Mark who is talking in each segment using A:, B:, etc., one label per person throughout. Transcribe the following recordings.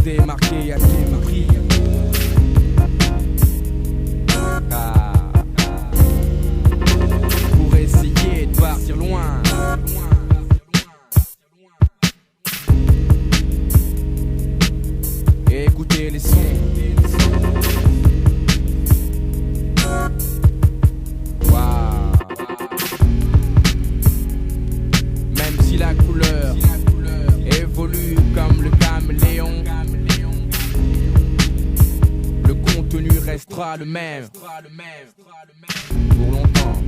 A: t'es marqué à tout prix. Pour essayer de partir loin. Et écouter les sons. Même si la couleur évolue comme le caméléon, le contenu restera le même pour longtemps.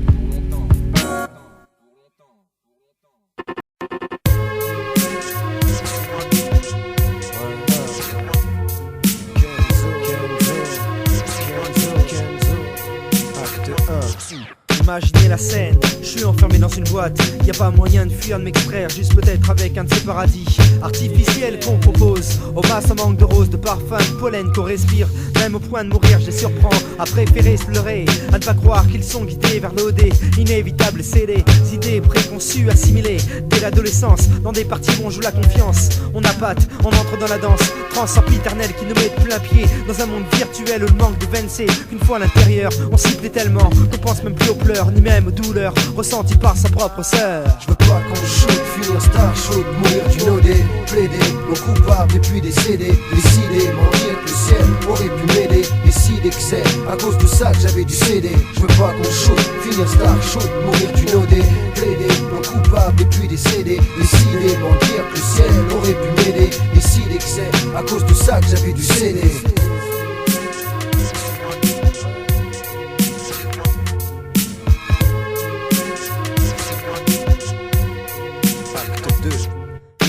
B: Imaginez la scène, je suis enfermé dans une boîte. Y a pas moyen de fuir, de m'extraire, juste peut-être avec un de ces paradis artificiels qu'on propose. Au bas ça manque de roses, de parfum, de pollen qu'on respire. Même au point de mourir, je les surprends à préférer se leurrer, à ne pas croire qu'ils sont guidés vers l'OD. Inévitable, c'est des idées préconçues, assimilées dès l'adolescence. Dans des parties où on joue la confiance, on appâte, on entre dans la danse. Trans sempiternelle qui nous met de plein pied dans un monde virtuel où le manque de veine c'est qu'une fois à l'intérieur, on s'y plaît tellement qu'on pense même plus aux pleurs, ni même aux douleurs ressenties par sa propre sœur.
C: Je veux pas qu'on shoot, finir star shoot, mourir d'une OD, plaider, mon coupable et puis décédé, décider, mentir que le ciel aurait pu m'aider, décider que c'est à cause de ça que j'avais dû céder. Je veux pas qu'on shoot, finir star shoot, mourir d'une OD, plaider, mon coupable et puis décédé, décider, mentir que le ciel aurait pu m'aider, décider que c'est à cause de ça que j'avais dû céder.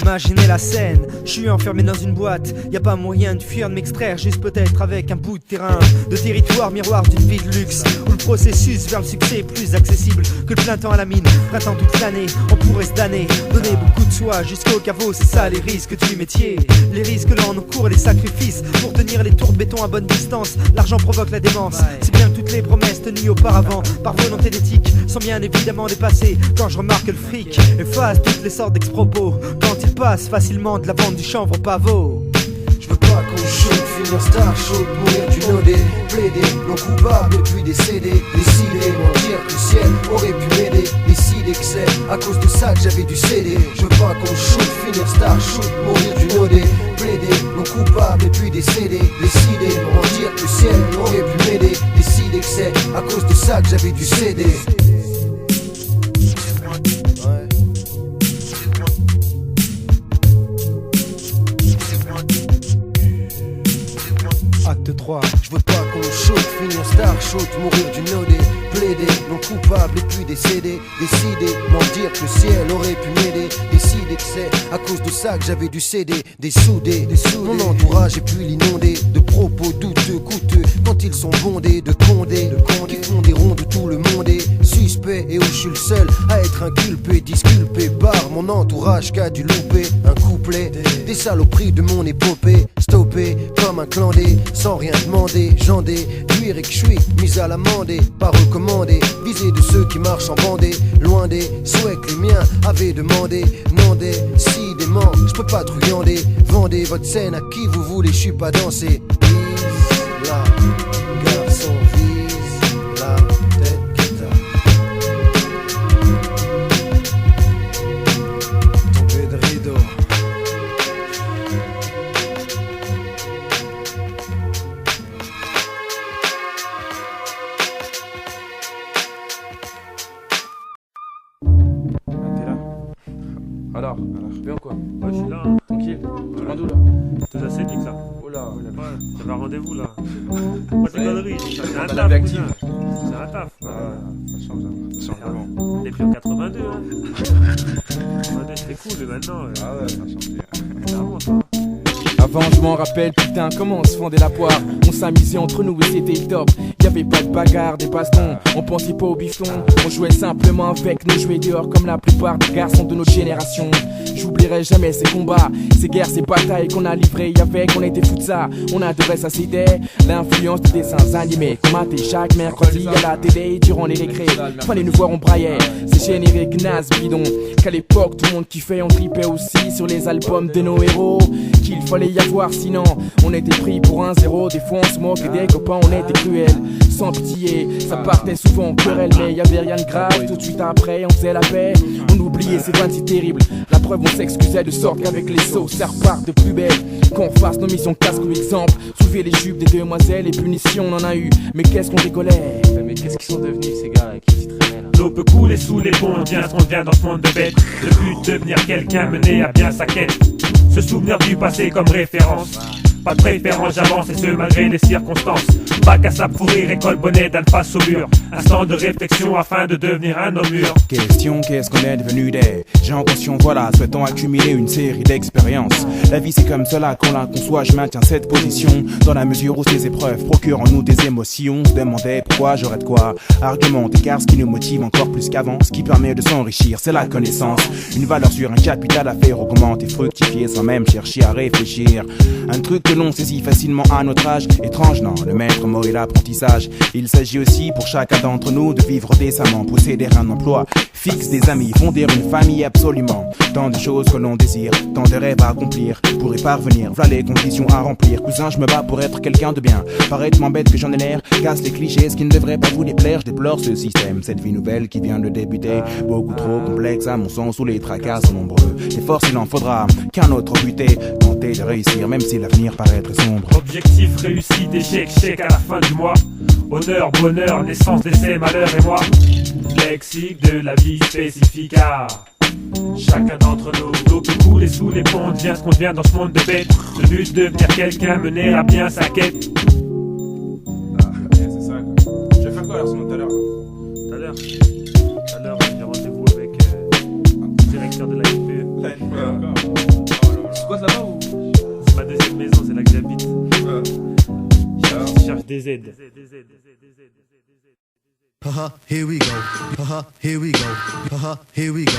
B: Imaginez la scène, je suis enfermé dans une boîte. Y a pas moyen de fuir, de m'extraire, juste peut-être avec un bout de terrain, de territoire miroir d'une vie de luxe, où le processus vers le succès est plus accessible que le plein temps à la mine. Printemps toute l'année, on pourrait se damner, donner beaucoup de soi jusqu'au caveau, c'est ça les risques du métier. Les risques l'on encourt et les sacrifices pour tenir les tours de béton à bonne distance. L'argent provoque la démence, c'est bien que toutes les promesses tenues auparavant par volonté d'éthique sont bien évidemment dépassées. Quand je remarque que le fric efface toutes les sortes d'ex-propos, quand il passe facilement de la vente du chanvre au pavot.
C: Je veux pas qu'on shoot, finir star shoot, mourir d'une OD, plaider, non coupable et puis décéder, décider, mentir que le ciel aurait pu m'aider, décider que c'est à cause de ça que j'avais dû céder. Je veux pas qu'on shoot, finir star shoot, mourir d'une OD, plaider, non coupable et puis décéder, décider, mentir que le ciel aurait pu m'aider, décider que c'est à cause de ça que j'avais dû céder.
B: Acte 3.
C: Je veux pas qu'on shoot, finir star shoot, mourir d'une OD, plaider, non coupable et puis décéder, décider, mentir que le ciel aurait pu m'aider, décider que c'est à cause de ça que j'avais dû céder, dessoudé, mon entourage et puis l'inonder de propos douteux, coûteux, quand ils sont bondés de condés, qui font des ronds de tout le monde et suspect, et où je suis le seul à être inculpé, disculpé par mon entourage qui a dû louper un couplet, des saloperies de mon épopée, stoppé comme un clandé, sans rien demander, jandé, cuire et que je suis mis à l'amender, pas recommandé, visé de ceux qui marchent en bandée, loin des souhaits que les miens avaient demandé, non décidément, je peux pas truander, vendez votre scène à qui vous voulez, je suis pas dansé. Vise la garçon, vise la tête que t'as. Tombé de rideau.
A: Alors, bien quoi?
D: Ouais, je suis là, hein.
A: Tranquille. Tu rendu où là?
D: Tout ça c'est dit ça.
A: Oh là.
D: Ouais, j'avais un rendez-vous là. Pas de conneries, c'est un
A: la
D: taf.
A: vie active.
D: cousin. C'est un taf.
A: Ça change, hein. Ça change vraiment.
D: Depuis en 82, hein. 82 c'était cool, mais maintenant.
A: Ah ouais, ça change bien.
D: Ça remonte, hein.
A: Avant je m'en rappelle, putain comment on se fendait la poire. On s'amusait entre nous et c'était le top. Y'avait pas de bagarre, des bastons, on pensait pas au bifton. On jouait simplement avec nos jouets dehors comme la plupart des garçons de notre génération. j'oublierai jamais ces combats, ces guerres, ces batailles qu'on a livrées. Y'avait qu'on était fous de ça, on adorait ça, c'était l'influence des dessins animés qu'on matait chaque mercredi à la télé durant les récrés. Fallait nous voir, on braillait, ces génériques nazes bidons qu'à l'époque tout le monde kiffait. On tripait aussi sur les albums de nos héros qu'il fallait y avoir, sinon on était pris pour un zéro. Des fois on se moquait des copains, on était cruels, sans pitié, ça partait souvent en querelle. Mais y'avait rien de grave, tout de suite après on faisait la paix. On oubliait ces vannes si terribles, la preuve on s'excusait de sorte qu'avec les sauts ça repart de plus belle. Qu'on fasse nos missions casque ou exemple, soulever les jupes des demoiselles, et punitions on en a eu, mais qu'est-ce qu'on rigolait.
D: Mais qu'est-ce qu'ils sont devenus ces gars qui s'y traînaient là? L'eau peut couler sous les ponts, on vient dans ce monde de bêtes. Le but de devenir quelqu'un, mener à bien sa quête. Se souvenir du passé comme référence. Pas de préférence, j'avance et ce malgré les circonstances. Bac à sable, fourrir, école, bonnet, d'âne face au mur. Instant de réflexion afin de devenir un homme mûr.
E: Question, qu'est-ce qu'on est devenu des gens conscients, voilà, souhaitant accumuler une série d'expériences. La vie c'est comme cela qu'on la conçoit, je maintiens cette position. Dans la mesure où ces épreuves procurent en nous des émotions. On se demandait pourquoi j'aurais de quoi argumenter, car ce qui nous motive encore plus qu'avant, ce qui permet de s'enrichir, c'est la connaissance. Une valeur sur un capital à faire augmenter, fructifier sans même chercher à réfléchir. Un truc que l'on saisit facilement à notre âge. Étrange, non, le maître mot est l'apprentissage. Il s'agit aussi pour chacun d'entre nous de vivre décemment, posséder un emploi fixe, des amis, fonder une famille absolument. Tant de choses que l'on désire, tant de rêves à accomplir. Pour y parvenir, voilà les conditions à remplir. Cousin, je me bats pour être quelqu'un de bien. Paraîtement bête que j'en ai l'air, casse les clichés, ce qui ne devrait pas vous déplaire. Je déplore ce système, cette vie nouvelle qui vient de débuter. Beaucoup trop complexe à mon sens, où les tracas sont nombreux. Les forces, il en faudra qu'un autre buté. Tenter de réussir, même si l'avenir paraît très sombre.
D: Objectif réussi, échec, chèque à la fin du mois. Honneur, bonheur, naissance, décès, malheur et moi. Lexique de la vie spécifique à chacun d'entre nous. L'eau peut couler sous les ponts, on devient ce qu'on devient dans ce monde de bêtes. Le but de devenir quelqu'un, mener à bien sa quête.
E: C'est ça quoi. Je vais faire quoi alors sinon tout à l'heure?
D: Tout à l'heure, j'ai rendez-vous avec le directeur de l'AFPE.
E: C'est quoi là-bas ou?
D: C'est ma deuxième maison, c'est là que j'habite. Je cherche des aides.
C: Here we go. Here we go. Here we go.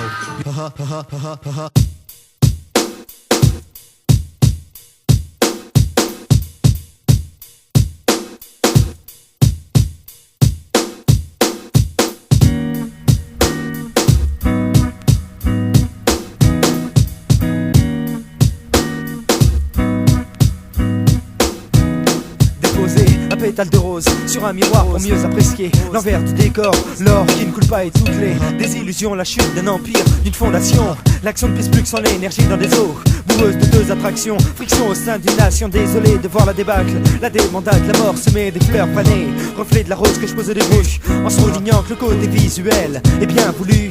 B: Pétale de rose sur un miroir pour mieux apprécier l'envers du décor, l'or qui ne coule pas et toutes les désillusions, la chute d'un empire, d'une fondation. L'action ne pèse plus que son énergie dans des eaux boueuses de deux attractions, friction au sein d'une nation. Désolé de voir la débâcle, la débandade, la mort semée des fleurs fanées, reflet de la rose que je pose au début, en soulignant que le côté visuel est bien voulu.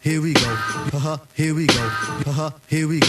C: Here we go. Here we go. Here we go.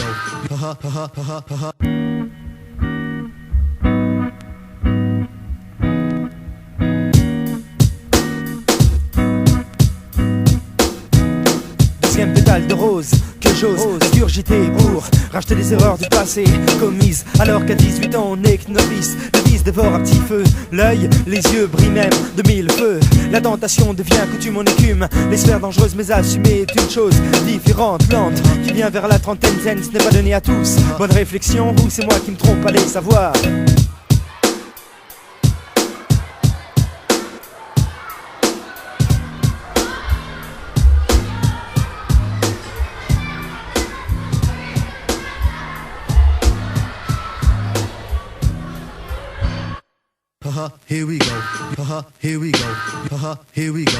B: Deuxième pétale de rose que j'ose ingurgiter pour racheter les erreurs du passé commises alors qu'à 18 ans on n'est que novice. Le vice dévore à petit feu, l'œil, les yeux brillent même de mille feux. La tentation devient coutume en écume, les sphères dangereuses mais assumées est une chose différente, lente, qui vient vers la trentaine zen, ce n'est pas donné à tous. Bonne réflexion ou c'est moi qui me trompe, allez savoir.
C: Here we go. Here we go. Here we go.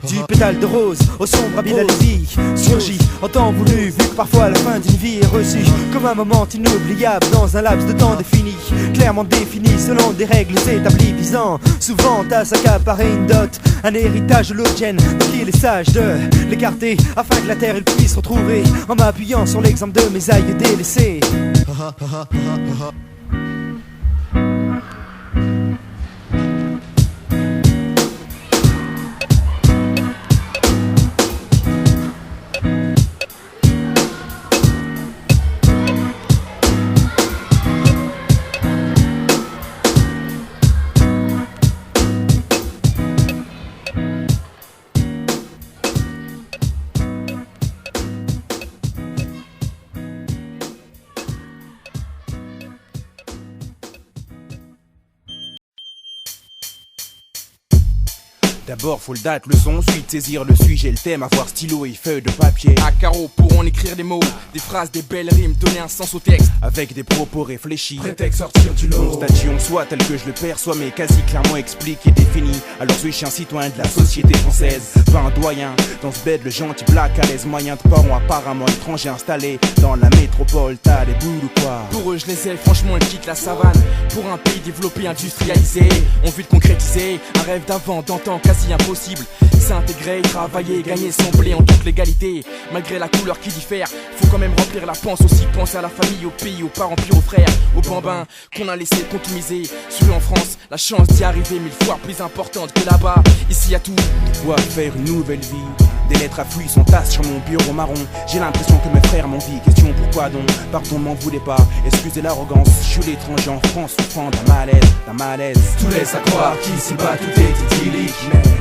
B: Du pétale de rose au sombre habile à vie surgit en temps voulu, vu que parfois la fin d'une vie est reçue comme un moment inoubliable dans un laps de temps défini, clairement défini selon des règles établies, visant souvent à s'accaparer une dot, un héritage hologène. Donc il est sage de l'écarter afin que la terre elle puisse retrouver, en m'appuyant sur l'exemple de mes aïeux délaissés.
E: D'abord faut le date, le son, ensuite saisir le sujet, le thème, avoir stylo et feuille de papier.
A: À carreau pour en écrire des mots, des phrases, des belles rimes, donner un sens au texte.
E: Avec des propos réfléchis,
A: Prétexte sortir du lot.
E: constatation soit telle que je le perçois, mais quasi clairement explique et défini. Alors suis-je un citoyen de la société française, pas un doyen. Dans ce bed, le gentil black à l'aise, moyen de parents apparemment étrangers installés dans la métropole. T'as des boules ou quoi?
A: Pour eux je les ai, franchement ils quittent la savane. Pour un pays développé, industrialisé, on veut de concrétiser un rêve d'avant, d'antan, quasi impossible. S'intégrer, travailler, gagner son blé en toute légalité. Malgré la couleur qui diffère, faut quand même remplir la panse aussi. Penser à la famille, au pays, aux parents, puis aux frères, aux bambins qu'on a laissé contumiser. Celui en France, la chance d'y arriver 1000 fois plus importante que là-bas. Ici y'a tout.
E: Quoi faire une nouvelle vie? Des lettres affluent sont tasses sur mon bureau marron. J'ai l'impression que mes frères m'envient. Question pourquoi donc? Pardon, m'en voulez pas. Excusez l'arrogance. Je suis l'étranger en France souffrant d'un malaise.
A: Tout laisse à croire qu'ici-bas tout est idyllique,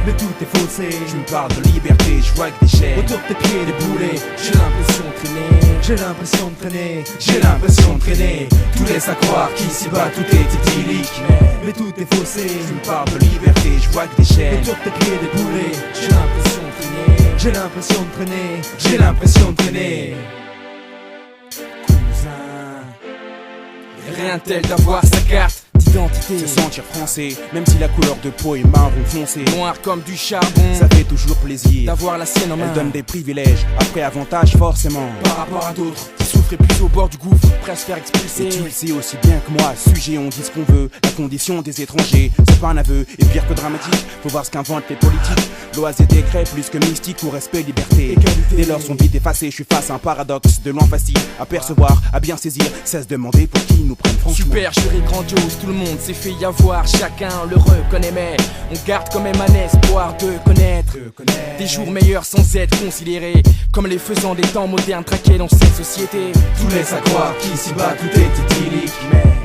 A: mais tout est faussé.
E: Tu me parles de liberté, je vois que des chaînes
A: Autour de tes pieds des boulets, j'ai l'impression de traîner.
B: J'ai l'impression de traîner,
A: J'ai l'impression de traîner. Tout laisse à croire qu'ici-bas tout est idyllique,
B: mais tout est faussé.
E: Tu me parles de liberté, je vois que des chaînes
B: Autour de tes pieds des boulets,
A: j'ai l'impression de traîner.
B: j'ai l'impression de traîner.
A: J'ai l'impression de traîner. Rien de tel d'avoir sa carte d'identité.
E: se sentir français, même si la couleur de peau est marron foncé.
A: Noir comme du charbon,
E: Ça fait toujours plaisir
A: d'avoir la sienne en main.
E: Elle donne des privilèges, après avantage forcément.
A: Par rapport à d'autres qui souffraient plus au bord du gouffre, prêts à se faire expulser.
E: Et tu le sais aussi bien que moi, sujet on dit ce qu'on veut. La condition des étrangers, c'est pas un aveu. Et pire que dramatique, faut voir ce qu'inventent les politiques. Lois et décrets plus que mystiques ou respect, liberté. Dès lors sont vite effacés, je suis face à un paradoxe. De loin facile à percevoir, à bien saisir. Cesse de demander pour qui nous prennent franchement.
A: Super, juré grandiose, tout le monde s'est fait y avoir. Chacun le reconnaît, mais on garde quand même un espoir de connaître des jours meilleurs sans être considérés comme les faisans des temps modernes traqués dans cette société.
B: Tout laisse à croire qu'ici-bas tout est idyllique,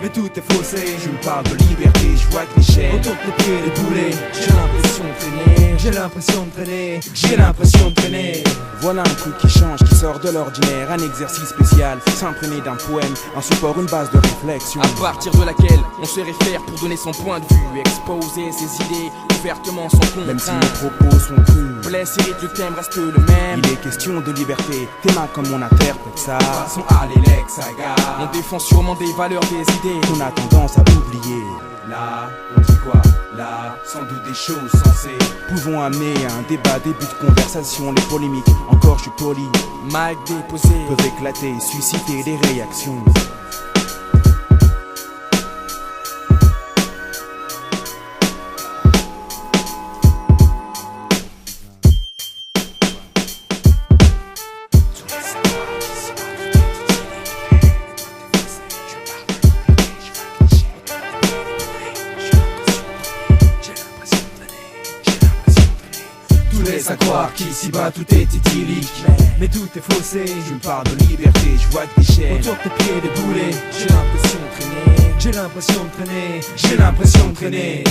B: mais tout est faussé.
E: Je me parle de liberté, je vois que les chaînes
B: Autour de tes pieds des boulets,
A: J'ai l'impression de traîner.
B: j'ai l'impression de traîner. J'ai l'impression de traîner.
E: Voilà un truc qui change, qui sort de l'ordinaire. Un exercice spécial, s'imprégner d'un poème. Un support, une base de réflexion.
A: À partir de laquelle on se réfère pour donner son point de vue, exposer ses idées ouvertement sans
E: Même si
A: contrainte.
E: mes propos sont crus,
A: Blesse, hérite, le thème reste le même.
E: il est question de liberté. Tes mains comme on interprète ça.
A: Façon à l'élex, on défend sûrement des valeurs, des idées.
E: On a tendance à oublier.
A: Là, on dit quoi? Là, sans doute des choses sensées.
E: Pouvons amener à un débat, début de conversation. Les polémiques, encore je suis poli,
A: Mic déposé.
E: peuvent éclater, susciter des réactions.
A: Tout laisse à croire qu'ici-bas tout est idyllique,
B: Mais tout est faussé.
E: Je me parle de liberté, je vois que des chaînes
B: Autour de tes pieds des boulets,
A: j'ai l'impression de traîner.
B: j'ai l'impression de traîner.
A: J'ai l'impression de traîner.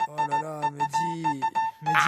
B: Oh là là, Mehdi,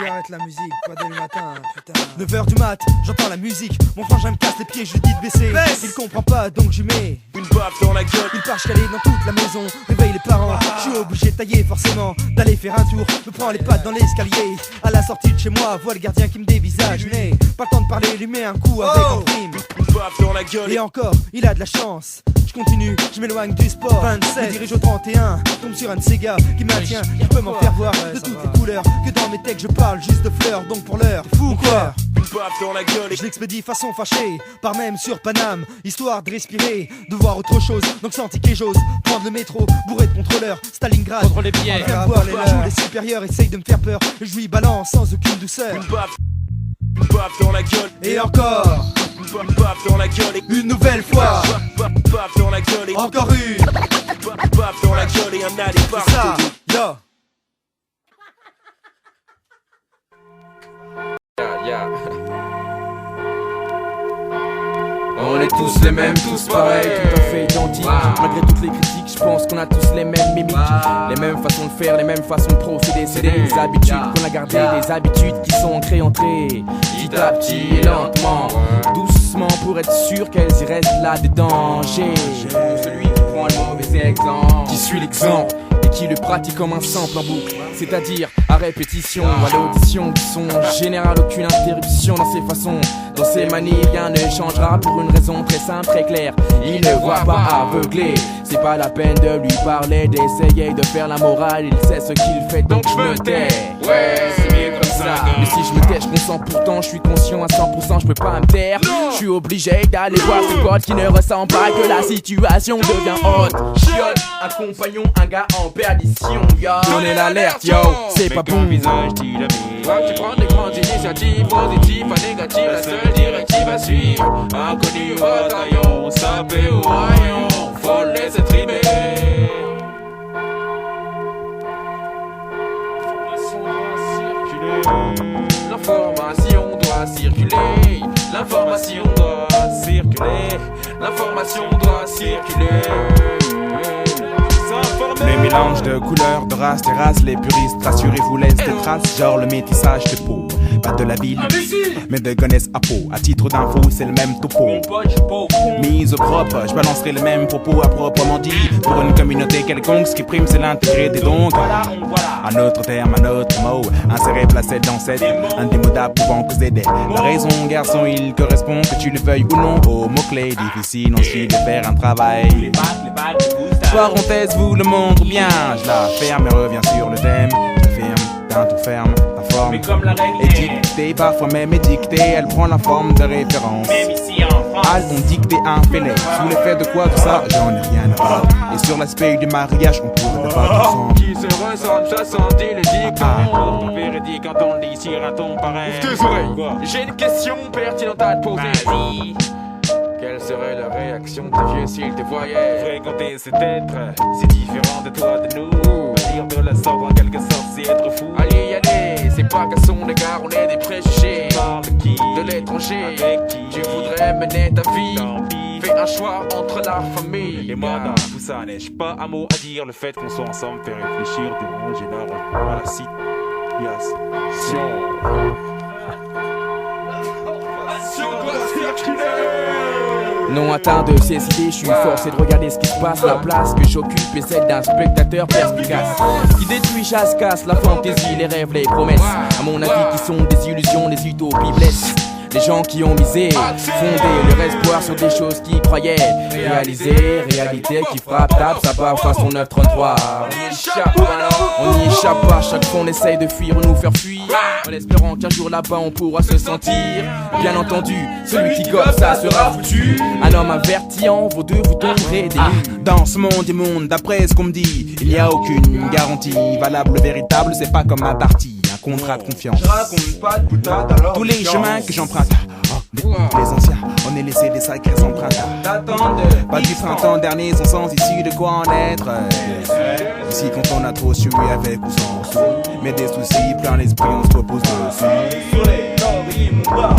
B: arrête la musique, pas dès le matin, putain. 9h du mat, j'entends la musique, mon frangin me casse les pieds, je lui dis de baisser. Il comprend pas, donc je lui mets
D: Une baffe dans la gueule.
B: une part calée dans toute la maison, réveille les parents. Je suis obligé de tailler forcément, d'aller faire un tour. Me prends les pattes dans l'escalier. À la sortie de chez moi, vois le gardien qui me dévisage. Mais pas le temps de parler, lui met un coup avec en prime.
D: Une baffe dans la gueule.
B: Et encore, il a de la chance. Je continue, je m'éloigne du sport. 27, je dirige au 31. Tombe sur un de ces gars qui maintient, qui peut m'en faire voir de toutes les couleurs. Que dans mes textes je parle juste de fleurs. Donc pour l'heure, fou quoi.
D: Une baffe dans la gueule.
B: Je l'expédie façon fâchée, par même sur Paname, histoire de respirer, de voir autre chose. Donc sans ticket j'ose prendre le métro, bourré de contrôleurs, Stalingrad.
A: Contrôle les billets.
B: Faire voir les joue les supérieurs, essaye de me faire peur. Et je lui balance sans aucune douceur.
D: Une baffe dans la gueule.
B: Et encore,
D: Une baffe dans la gueule.
B: une nouvelle fois,
D: Baffe dans la gueule.
B: encore une.
D: Baffe dans la gueule et un aller
B: C'est ça, yo.
A: On est tous les mêmes, tous pareils, tout à fait identiques. Malgré toutes les critiques, je je pense qu'on a tous les mêmes mimiques, les mêmes façons de faire, les mêmes façons de procéder. C'est des habitudes qu'on a gardées, des habitudes qui sont ancrées petit à petit et lentement, doucement pour être sûr qu'elles y restent là des dangers. Celui qui prend le mauvais exemple, qui suit l'exemple et qui le pratique comme un sample en boucle, c'est-à-dire à répétition, à l'audition du son général, aucune interruption dans ses façons, dans ses manies, rien ne changera pour une raison très simple, très claire. Il ne voit pas aveuglé, c'est pas la peine de lui parler, d'essayer de faire la morale, il sait ce qu'il fait donc je me tais. Ouais, c'est mieux comme ça. Mais si je me tais, je consens pourtant, je suis conscient à 100%, je peux pas me taire. Je suis obligé d'aller voir ce pote qui ne ressent pas que la situation devient haute. Chiotte, un compagnon, un gars en perdition, yo. Donnez l'alerte, yo, c'est pas bon.
F: Visage, tu prends des grandes initiatives, positives à négatives, la seule directive à suivre. Inconnu au bataillon, sapé au rayon, faut le laisser trimer. L'information doit circuler, l'information doit circuler, l'information doit circuler.
E: Les mélanges de couleurs, de races, terrasses, les puristes, rassurez-vous, laissent des traces, genre le métissage de peau. Pas de la ville, mais de Gonesse à Pau. À titre d'info, c'est le même topo. Mise au propre, je balancerai le même propos à proprement dit. Pour une communauté quelconque, ce qui prime, c'est l'intégrité donc. Un autre terme, un autre mot, inséré, placé dans cette indémodable pouvant causer des. La raison, garçon, il correspond, que tu le veuilles ou non, aux mots-clés. Difficile ensuite de faire un travail. Parenthèse vous le montre bien, je la ferme et reviens sur le thème. J'affirme, d'un tout ferme, ta forme
F: mais comme la règle
E: est dictée, parfois même édictée, elle prend la forme de référence.
F: même ici en France,
E: Elles ont dicté un fêlé, sous l'effet de quoi tout ça, j'en ai rien à battre. Et sur l'aspect du mariage, on pourrait débattre ensemble.
F: qui se ressemble, ça s'en dit les dictons. Véridique quand on le dit sur un ton pareil.
A: Tes oreilles.
F: Quoi?
A: J'ai une question pertinente à te poser.
F: Vas-y.
A: Quelle serait la réaction de vieux s'il te voyait?
F: Fréquenter cet être, c'est différent de toi, de nous. Dire de la sorte en quelque sorte, c'est être fou.
A: Allez, allez, c'est pas qu'à son égard on est des préjugés.
F: Parle de qui?
A: De l'étranger,
F: Avec qui?
A: tu voudrais mener ta vie.
F: Tant pis.
A: Fais un choix entre la famille.
F: Et moi dans tout ça n'ai-je pas un mot à dire. Le fait qu'on soit ensemble fait réfléchir, déranger l'heure. Voilà, si. Yes.
A: Non atteint de ces idées, je suis forcé de regarder ce qui se passe. La place que j'occupe est celle d'un spectateur perspicace qui détruit, chasse, casse la fantaisie, les rêves, les promesses. À mon avis, qui sont des illusions, des utopies blessent. Les gens qui ont misé, fondé leur espoir sur des choses qu'ils croyaient réaliser, réalité qui frappe, tape, ça part façon 933. On n'y échappe pas, chaque fois on essaye de fuir ou nous faire fuir, en espérant qu'un jour là-bas on pourra se sentir. Bien entendu, celui qui gobe ça sera foutu. Un homme averti en vaut deux, vous tomberez des nues.
E: Dans ce monde immonde, d'après ce qu'on me dit, il n'y a aucune garantie valable, véritable, c'est pas comme un parti. Contrat de confiance. Tous les chemins que j'emprunte, les anciens, on est laissé des sacrés empreintes. Pas du printemps dernier, sans sens issu de quoi en être. Ici quand on a trop su avec ou sans sous, mais des soucis plein l'esprit, on se repose dessus.
F: Sur les norris, mon gars.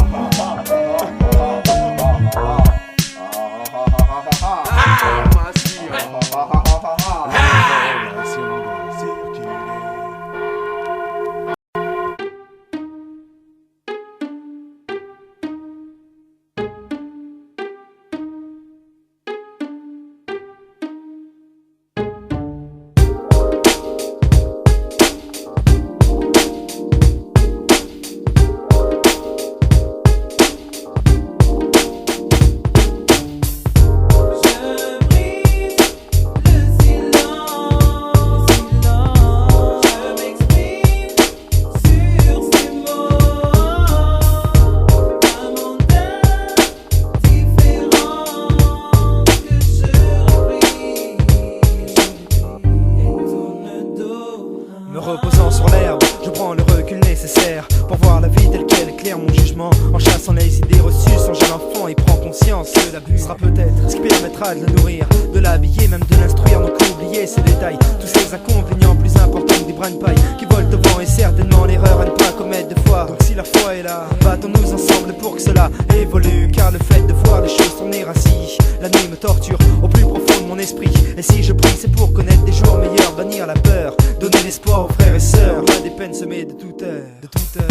B: Reposant sur l'herbe, je prends le recul nécessaire pour voir la vie telle qu'elle éclaire mon jugement. En chassant les idées reçues, son jeune enfant il prend conscience que l'abus sera peut-être ce qui permettra de le nourrir, de l'habiller, même de l'instruire. Donc oubliez ces détails, tous ces inconvénients plus importants que des brins de paille qui volent devant est certainement l'erreur à ne pas commettre de fois. Donc si la foi est là, battons-nous ensemble pour que cela évolue, car le fait de voir les choses tourner ainsi, la nuit me torture au plus profond de mon esprit. Et si je prie, c'est pour connaître des jours meilleurs, bannir la peur, donner l'espoir aux frères et sœurs. Loin des peines semées de toute heure, de toute heure.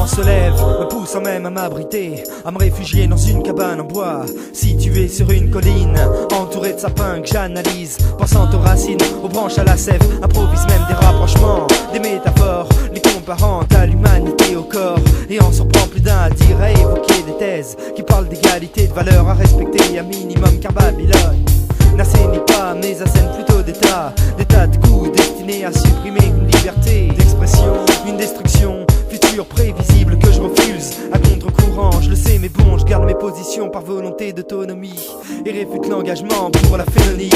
B: Se lève, me poussant même à m'abriter, à me réfugier dans une cabane en bois, située sur une colline, entourée de sapins que j'analyse, pensant aux racines, aux branches, à la sève, improvise même des rapprochements, des métaphores, les comparant à l'humanité, au corps, et en surprend plus d'un à dire, à évoquer des thèses qui parlent d'égalité, de valeurs à respecter, un minimum car Babylone n'assainit pas, mais assène plutôt des tas de coups destinés à supprimer une liberté d'expression, une destruction future prévisible que je refuse à contre-courant. Je le sais mais bon, je garde mes positions par volonté d'autonomie et réfute l'engagement pour la félonie.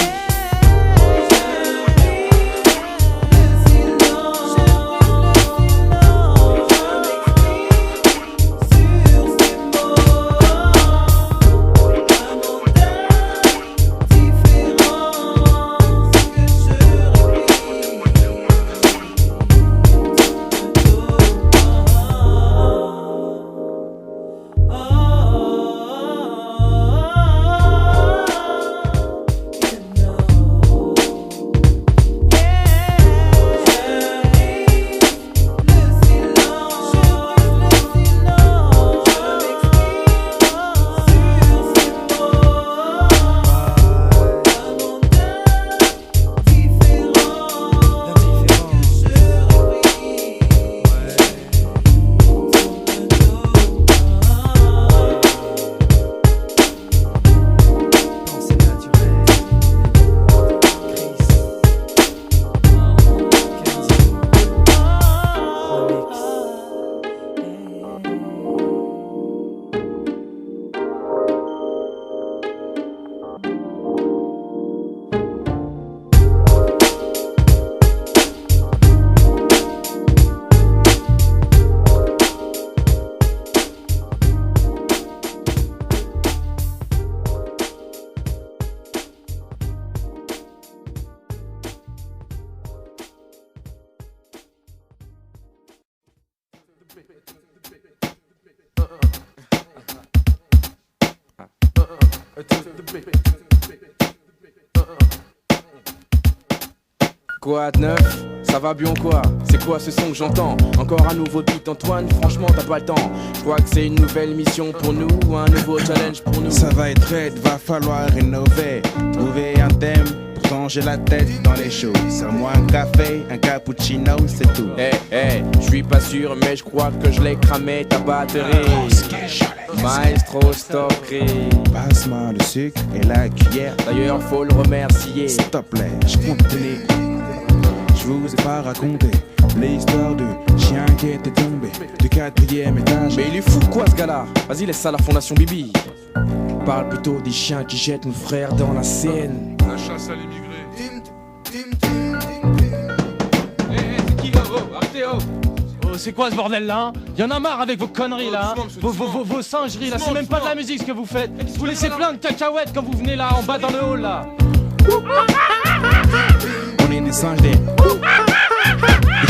A: Quoi de neuf? Ça va bien quoi? C'est quoi ce son que j'entends? Encore un nouveau beat Antoine, franchement t'as pas le temps. Je crois que c'est une nouvelle mission pour nous, un nouveau challenge pour nous.
E: Ça va être raide, va falloir innover, trouver un thème. Pourtant j'ai la tête dans les choses. Serre-moi un café, un cappuccino, c'est tout.
A: Je suis pas sûr mais je crois que je l'ai cramé ta batterie. Maestro Stockery.
E: Passe-moi le sucre et la cuillère.
A: D'ailleurs faut le remercier.
E: S'il te plaît, je continue. Je vous ai pas raconté l'histoire de chien qui était tombé du 4e étage.
A: Mais il est fou quoi ce gars-là? Vas-y laisse ça à la Fondation Bibi. Parle plutôt des chiens qui jettent nos frères dans la Seine.
F: La chasse à l'immigré.
G: C'est qui là? Arrêtez, c'est quoi ce bordel là hein? Y'en a marre avec vos conneries là hein? Vos singeries là, c'est même pas de la musique ce que vous faites. Vous laissez plein de cacahuètes quand vous venez là en bas dans le hall là.
E: On est des singes des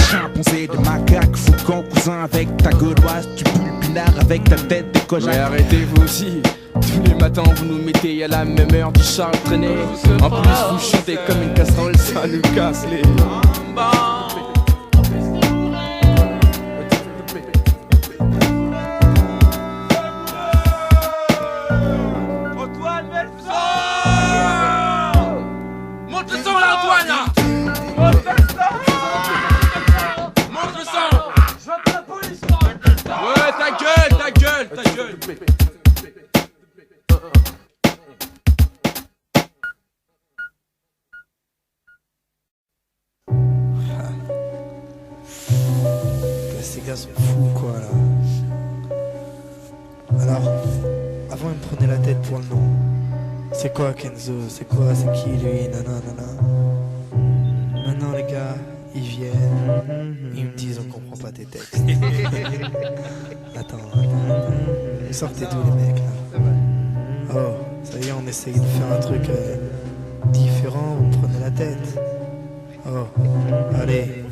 E: chimpanzés, de macaques, foucons, cousin avec ta gauloise. Tu pues le pinard avec ta tête de cojac.
A: Mais arrêtez vous aussi. Tous les matins vous nous mettez à la même heure du Charles traîné. En plus vous chantez comme une casserole, ça nous casse les...
F: Monte le son là, Antoine là. Monte le son. Je veux la police là. Ouais, ta gueule.
B: Ces gars sont fous quoi là. Alors, avant ils me prenaient la tête pour le nom. C'est quoi Kenzo? C'est quoi? C'est qui lui? Nanana. Maintenant les gars, ils viennent, ils me disent on comprend pas tes textes. Attends. sortez tous les mecs là. Oh, ça y est, on essaye de faire un truc différent, vous me prenez la tête. Oh, allez.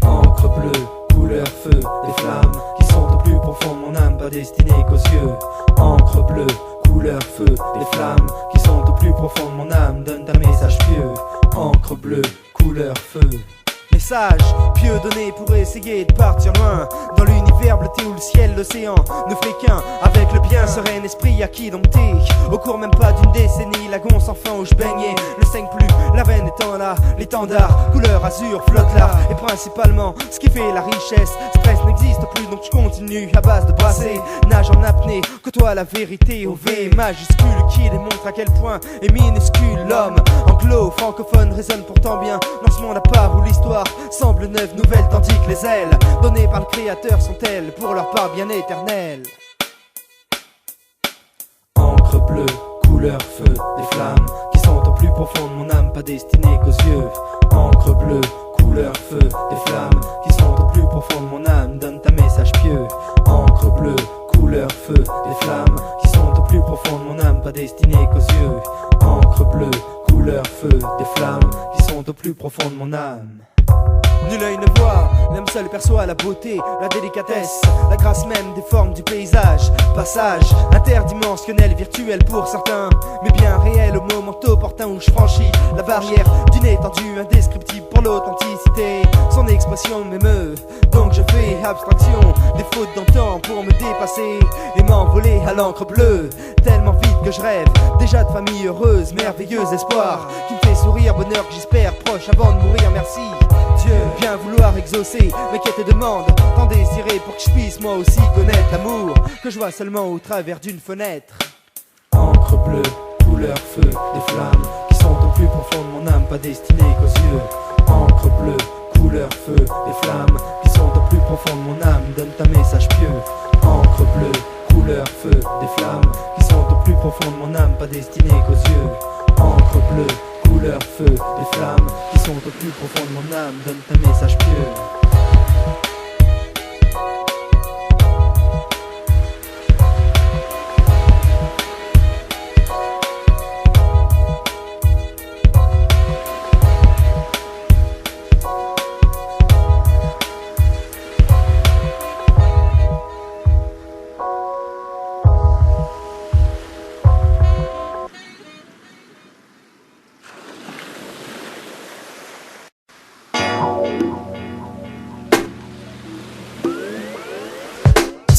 B: Encre bleue, couleur feu, des flammes qui sont au plus profond de mon âme, pas destinées qu'aux yeux. Encre bleue, couleur feu, des flammes qui sont au plus profond de mon âme, donne un message pieux. Encre bleue, couleur feu. Message pieux donné pour essayer de partir loin dans l'univers bleuté où le ciel, l'océan ne fait qu'un avec le bien serein esprit acquis dompté. Au cours même pas d'une décennie, lagon sans fin où je baignais, ne saigne plus, la veine étant là, l'étendard, couleur azur flotte là. Et principalement, ce qui fait la richesse, stress n'existe plus donc je continue à base de brasser. Nage en apnée, côtoie la vérité au V majuscule qui démontre à quel point est minuscule l'homme. Anglo-francophone résonne pourtant bien dans ce monde à part où l'histoire semble neuve, nouvelle, tandis que les ailes données par le créateur sont-elles pour leur part bien éternelles. Encre bleue, couleur feu, des flammes qui sont au plus profond de mon âme, pas destinées qu'aux yeux. Encre bleue, couleur feu, des flammes qui sont au plus profond de mon âme, donne ta message pieux. Encre bleue, couleur feu, des flammes qui sont au plus profond de mon âme, pas destinées qu'aux yeux. Encre bleue, couleur feu, des flammes qui sont au plus profond de mon âme. Nul œil ne voit, l'âme seule perçoit la beauté, la délicatesse, la grâce même des formes du paysage. Passage interdimensionnel, virtuel pour certains, mais bien réel au moment opportun où je franchis la barrière d'une étendue indescriptible pour l'authenticité. Son expression m'émeut, donc je fais abstraction des fautes d'antan pour me dépasser et m'envoler à l'encre bleue. Tellement vite que je rêve déjà de famille heureuse, merveilleux espoir qui me fait sourire, bonheur que j'espère proche avant de mourir. Merci Dieu, bien vouloir exaucer mes quêtes et demandes, tant désirées pour que je puisse moi aussi connaître l'amour que je vois seulement au travers d'une fenêtre. Encre bleue, couleur feu, des flammes qui sont au plus profond de mon âme, pas destinées qu'aux yeux. Encre bleue, couleur feu, des flammes qui sont au plus profond de mon âme, donne ta message pieux. Encre bleue, couleur feu, des flammes qui sont au plus profond de mon âme, pas destinées qu'aux yeux. Encre bleue, couleur feu, des flammes qui sont au plus profond de mon âme, donne ta message pieux.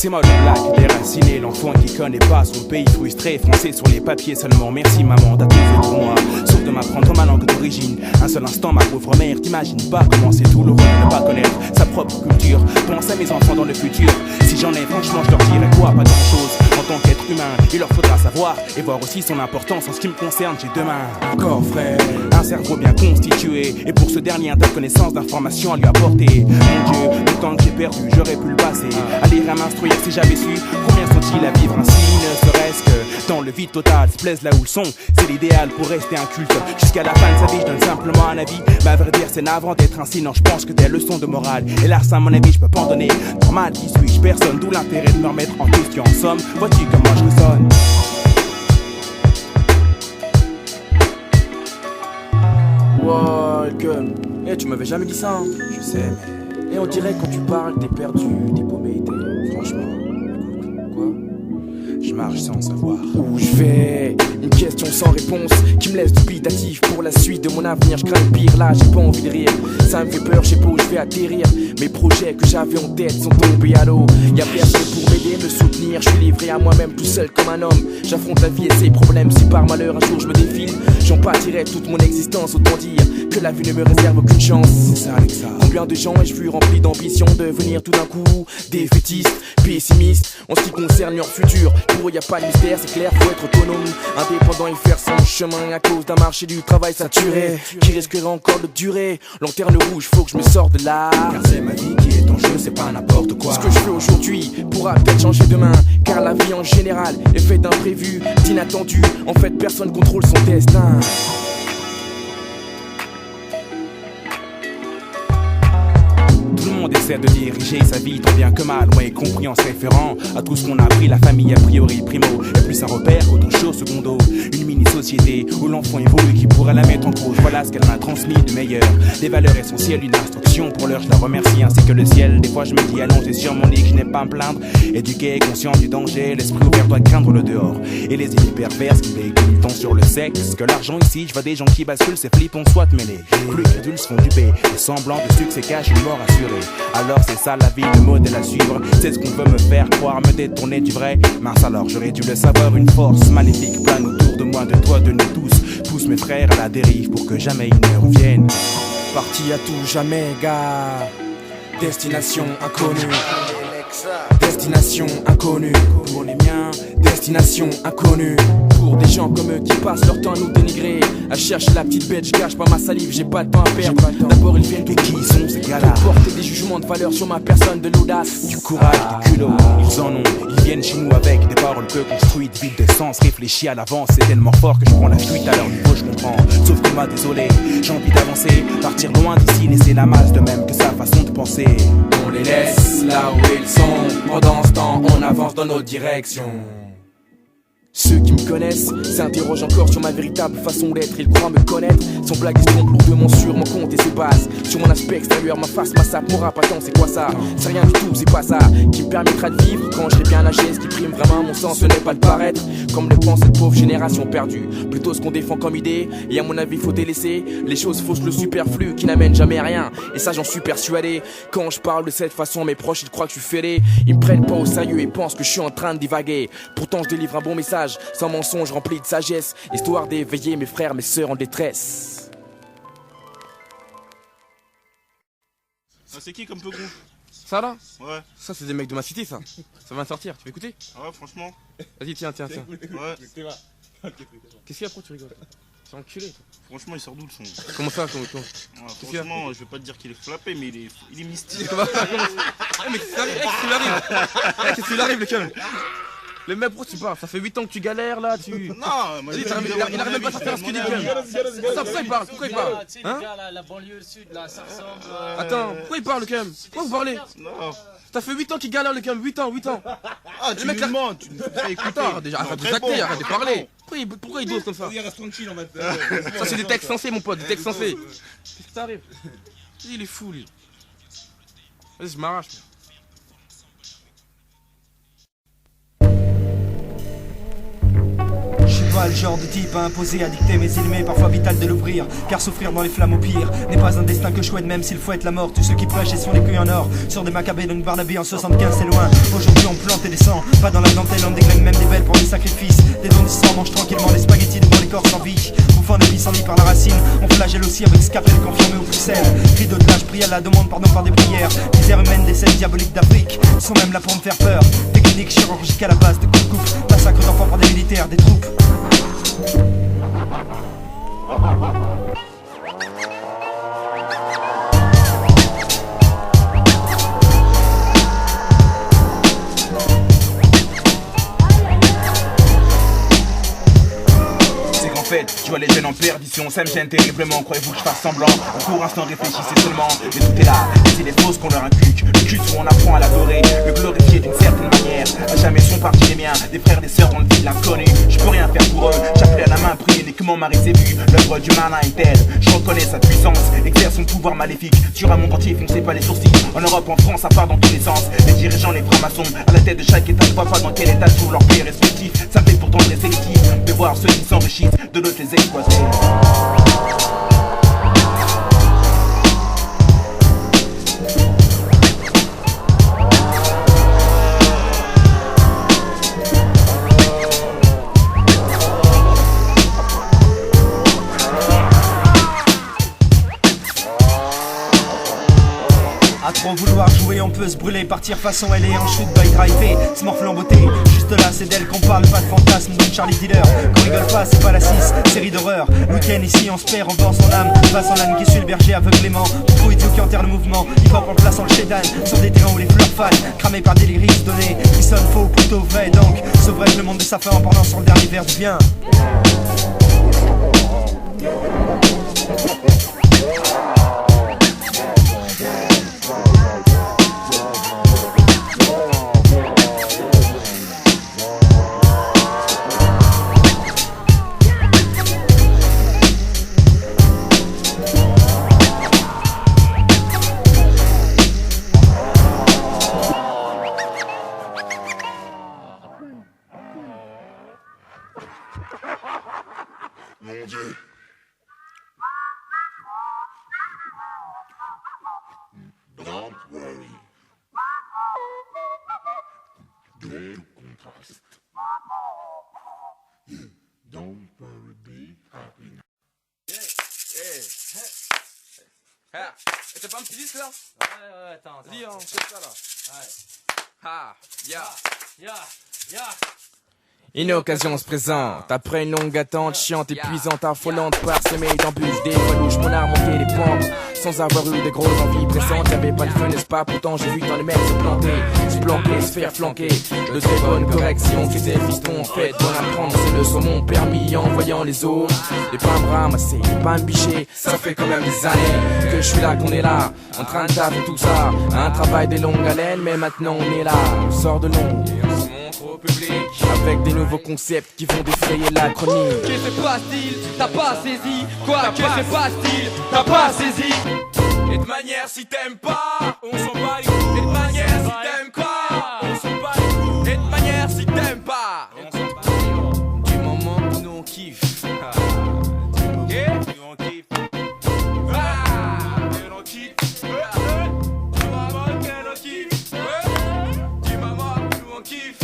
E: C'est moi le black, déraciné, l'enfant qui connaît pas son pays, frustré, français sur les papiers seulement. Merci maman, t'as tout fait pour moi, sauf de m'apprendre ma langue d'origine. Un seul instant, ma pauvre mère, t'imagines pas comment c'est douloureux de ne pas connaître sa propre culture. Pense à mes enfants dans le futur, si j'en ai franchement je leur dirais quoi, pas grand chose. En tant qu'être humain, il leur faudra savoir et voir aussi son importance en ce qui me concerne. J'ai deux mains, un corps frère, un cerveau bien constitué, et pour ce dernier un tas de connaissances, d'informations à lui apporter. Mon Dieu, le temps que j'ai perdu, j'aurais pu le passer à lire à m'instruire si j'avais su combien sont-ils à vivre ainsi, ne serait-ce que dans le vide total, se plaise là où le son, c'est l'idéal pour rester un culte. Jusqu'à la fin de sa vie, je donne simplement un avis, mais à vrai dire c'est navrant d'être ainsi, non je pense que des leçons de morale, hélas à mon avis je peux pas en donner. Normal, qui suis-je, personne, d'où l'intérêt de me remettre en question. En somme, vois-tu comment je résonne.
A: Welcome. Eh, tu m'avais jamais dit ça, hein.
E: Je sais, mais...
A: Et on dirait quand tu parles, t'es perdu, t'es paumé, t'es... Franchement, écoute, quoi?
E: Je marche sans savoir
A: où je vais. Une question sans réponse qui me laisse dubitatif pour la suite de mon avenir. Je crains le pire, là j'ai pas envie de rire. Ça me fait peur, je sais pas où je vais atterrir. Mes projets que j'avais en tête sont tombés à l'eau. Y'a personne pour m'aider, me soutenir. Je suis livré à moi-même tout seul comme un homme. J'affronte la vie et ses problèmes. Si par malheur un jour je me défile, j'en pâtirai toute mon existence. Autant dire que la vie ne me réserve aucune chance.
E: C'est ça Alexa.
A: Combien de gens ai-je vu remplis d'ambition devenir tout d'un coup défaitistes, pessimistes en ce qui concerne leur futur. Pour eux y a pas de mystère, c'est clair, faut être autonome, indépendant et faire son chemin à cause d'un marché du travail saturé qui risquerait encore de durer. Lanterne rouge, faut que je me sorte de là.
E: Car c'est ma vie qui est en jeu, c'est pas n'importe quoi.
A: Ce que je fais aujourd'hui pourra peut-être changer demain, car la vie en général est faite d'imprévus, d'inattendus. En fait personne contrôle son destin.
E: essaie de diriger sa vie tant bien que mal, ouais, compris en se référant à tout ce qu'on a appris. La famille a priori primo est plus un repère qu'autre chose secondo. Une mini-société où l'enfant évolue, qui pourrait la mettre en cause. Voilà ce qu'elle m'a transmis de meilleur, des valeurs essentielles, une instruction. Pour l'heure je la remercie ainsi que le ciel. Des fois je me dis allongé sur mon lit que je n'ai pas à me plaindre. Éduqué, conscient du danger, l'esprit ouvert doit craindre le dehors. Et les idées perverses qui véhiculent tant sur le sexe que l'argent ici. Je vois des gens qui basculent, c'est flippant soit mêlés. Plus crédules se font duper, et semblant de succès cache une mort assurée. Alors c'est ça la vie, le modèle à suivre. C'est ce qu'on veut me faire croire, me détourner du vrai. Mince alors j'aurais dû le savoir, une force maléfique plane autour de moi, de toi, de nous tous. Pousse mes frères à la dérive pour que jamais ils ne reviennent.
A: Parti à tout jamais, gars. Destination inconnue. Destination inconnue. Pour les miens, destination inconnue. Pour des gens comme eux qui passent leur temps à nous dénigrer, à chercher la petite bête, je cache pas ma salive, j'ai pas de temps à perdre. D'abord ils viennent,
E: Et qui sont ces gars-là?
A: porter des jugements de valeur sur ma personne, de l'audace,
E: Du courage, du culot, ils en ont. Ils viennent chez nous avec des paroles peu construites, vides de sens, réfléchis à l'avance. C'est tellement fort que je prends la fuite à leur niveau, je comprends. Sauf que moi, désolé, j'ai envie d'avancer, partir loin d'ici, laisser la masse de même que sa façon de penser.
A: on les laisse là où ils sont. Pendant ce temps, on avance dans notre direction. Ceux qui me connaissent s'interrogent encore sur ma véritable façon d'être. Ils croient me connaître, sans blague ils se trompent lourdement sur mon compte et ses bases. Sur mon aspect extérieur, ma face, ma sape, mon rap, attends c'est quoi ça? C'est rien du tout, c'est pas ça qui me permettra de vivre quand je serai bien âgé. Ce qui prime vraiment mon sens, ce n'est pas de paraître comme le pense cette pauvre génération perdue. Plutôt ce qu'on défend comme idée, et à mon avis faut délaisser les choses fausses, le superflu qui n'amène jamais à rien. Et ça j'en suis persuadé. Quand je parle de cette façon, mes proches ils croient que je suis fêlé. Ils me prennent pas au sérieux et pensent que je suis en train de divaguer. Pourtant je délivre un bon message, sans mensonge rempli de sagesse, histoire d'éveiller mes frères, mes sœurs en détresse.
H: Ah, c'est qui comme peu con?
A: Ça là?
H: Ouais.
A: Ça c'est des mecs de ma cité ça. Ça va sortir, tu veux écouter?
H: Ah ouais, franchement.
A: Vas-y tiens.
H: Ouais.
A: Qu'est-ce qu'il y a, pourquoi tu rigoles? C'est enculé toi.
H: Franchement, il sort d'où le son?
A: Comment ça?
H: Ouais, franchement, je vais pas te dire qu'il est flappé, mais il est mystique.
A: Mais qu'est-ce qu'il arrive le cum? Le mec, pourquoi tu parles? Ça fait 8 ans que tu galères là, tu...
H: Non, moi
A: Vas-y, il arrive même pas à faire ce qu'il dit cum. Pourquoi il parle? Pourquoi il parle?
G: Tu sais, les gars, la banlieue sud, là, ça ressemble.
A: Attends, pourquoi il parle le cum? Pourquoi vous parlez?
H: Non.
A: Ça fait 8 ans qu'il galère le cum, 8 ans.
H: Ah, tu
A: mec,
H: me mens, tu me fais écouter.
A: Attends, déjà, arrête de tacter, arrête de parler. Pourquoi il dose comme ça?
I: Reste tranquille, on va te.
A: Ça c'est des textes censés mon pote, des textes censés. Qu'est-ce qui t'arrive? Il est fou lui. Vas-y, je m'arrache.
B: Pas le genre de type à imposer, à dicter, mais il m'est parfois vital de l'ouvrir. Car souffrir dans les flammes au pire n'est pas un destin que je souhaite, même s'il faut être la mort. Tous ceux qui prêchent et sont les cueillis en or sur des macabées donc Barnaby en 75 c'est loin. Aujourd'hui on plante et descend, pas dans la dentelle, on dégrène même des belles pour des sacrifices. Des dons d'histoire mangent tranquillement les spaghettis devant les corps sans vie. Bouffant des pissenlits par la racine, on flagelle aussi avec scapel confirmé au pucelle. Rideau de l'âge, prie à la demande, pardon par des prières. Misère humaine des scènes diaboliques d'Afrique, ils sont même là pour me faire peur. Technique chirurgique à la base de coupe-coupe, massacre d'enfants par des militaires, des troupes.
E: C'est qu'en fait, je vois les jeunes en perdition, ça me gêne terriblement. Croyez-vous que je fasse semblant? Un court instant réfléchissez seulement, mais tout est là, et c'est les fausses qu'on leur inculque. Le culte où on apprend à l'adorer, le glorifier d'une certaine manière. À jamais sont partis les miens, des frères, des sœurs dans le vide l'inconnu. Je peux rien faire pour eux, j'appelais à la main, prier, n'est que mon mari s'est vu. L'œuvre du malin est telle, je reconnais sa puissance, exerce son pouvoir maléfique. Sur un monde entier, foncez pas les sourcils. En Europe, en France, ça part dans tous les sens. Les dirigeants, les francs-maçons, à la tête de chaque état, je vois pas dans quel état trouvent leur pays respectif. Ça me fait pourtant très sélectif de voir ceux qui s'enrichissent, de d'autres les exploiter.
B: À trop vouloir jouer, on peut se brûler, partir façon elle est en chute by driver, se morfler en beauté. Juste là, c'est d'elle qu'on parle, pas de fantasme d'une Charlie Dealer. Qu'on rigole pas, c'est pas la 6, série d'horreur. Week-end ici, on se perd, on vend son âme. Va son âne qui suit le berger aveuglément. Trop idiot qui enterre le mouvement. Hip hop en plaçant le chédan sur des terrains où les fleurs fanent. Cramés par des lyrics donnés qui sonnent faux, plutôt vrai. Donc, sauverai le monde de sa fin en pendant sur le dernier verre du bien.
F: T'as pas un petit disque là?
G: Ouais, attends.
F: Dis, on fait ça là.
G: Ouais.
F: Ah, ya.
A: Une occasion se présente, après une longue attente, chiante, épuisante, affolante, parsemée d'embûches, des relouches, mon art manquait des pentes, sans avoir eu de grosses envies pressantes, y'avait pas de feu, n'est-ce pas, pourtant j'ai vu tant les mecs se planquer, se faire flanquer, de très bonnes corrections, qui étaient fistons, fait d'en apprendre, c'est le saumon permis en voyant les autres, les pains me ramasser, les pains me bicher, ça fait quand même des années, que je suis là, qu'on est là, en train de taper tout ça, un travail des longues haleines, mais maintenant on est là, on sort de l'ombre, au public avec des nouveaux concepts qui vont défrayer la chronique.
F: Que c'est pas style, t'as pas saisi. Quoi que c'est pas style, t'as pas saisi. Et de manière si t'aimes pas, on s'en bat les couilles. Et de manière si t'aimes pas, on s'en bat les couilles. Et de manière si t'aimes pas, on s'en bat les couilles. Du moment où nous on kiffe. Nous on kiffe. Que l'on kiffe. Du moment que l'on kiffe. Du moment où nous on kiffe.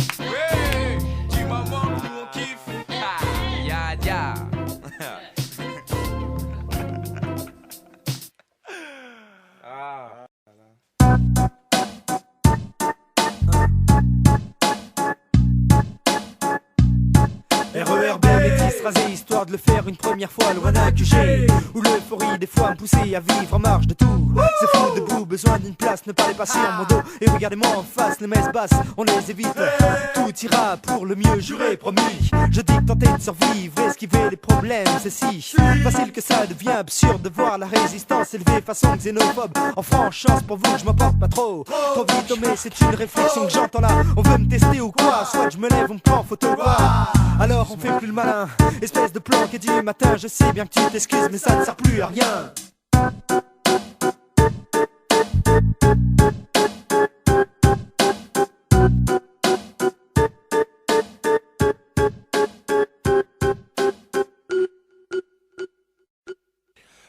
F: Du moment où nous on kiffe. Ya.
B: RERB, métis rasé, histoire de le faire une première fois loin d'un QG où l'euphorie des fois me poussait à vivre en marge de tout. C'est fou debout, besoin d'une place, ne pas les passer en mon dos. Et regardez-moi en face, les messes basses, on les évite. Tout ira pour le mieux, juré, promis. Je dis que tenter de survivre, esquiver les problèmes, c'est si facile que ça devient absurde de voir la résistance élevée façon xénophobe. Enfant, chance pour vous que je m'en porte pas trop vite, mais c'est une réflexion que j'entends là. On veut me tester ou quoi? Soit je me lève, on me prend en photo quoi. Alors on fait plus le malin, espèce de planqué du matin. Je sais bien que tu t'excuses, mais ça ne sert plus à rien.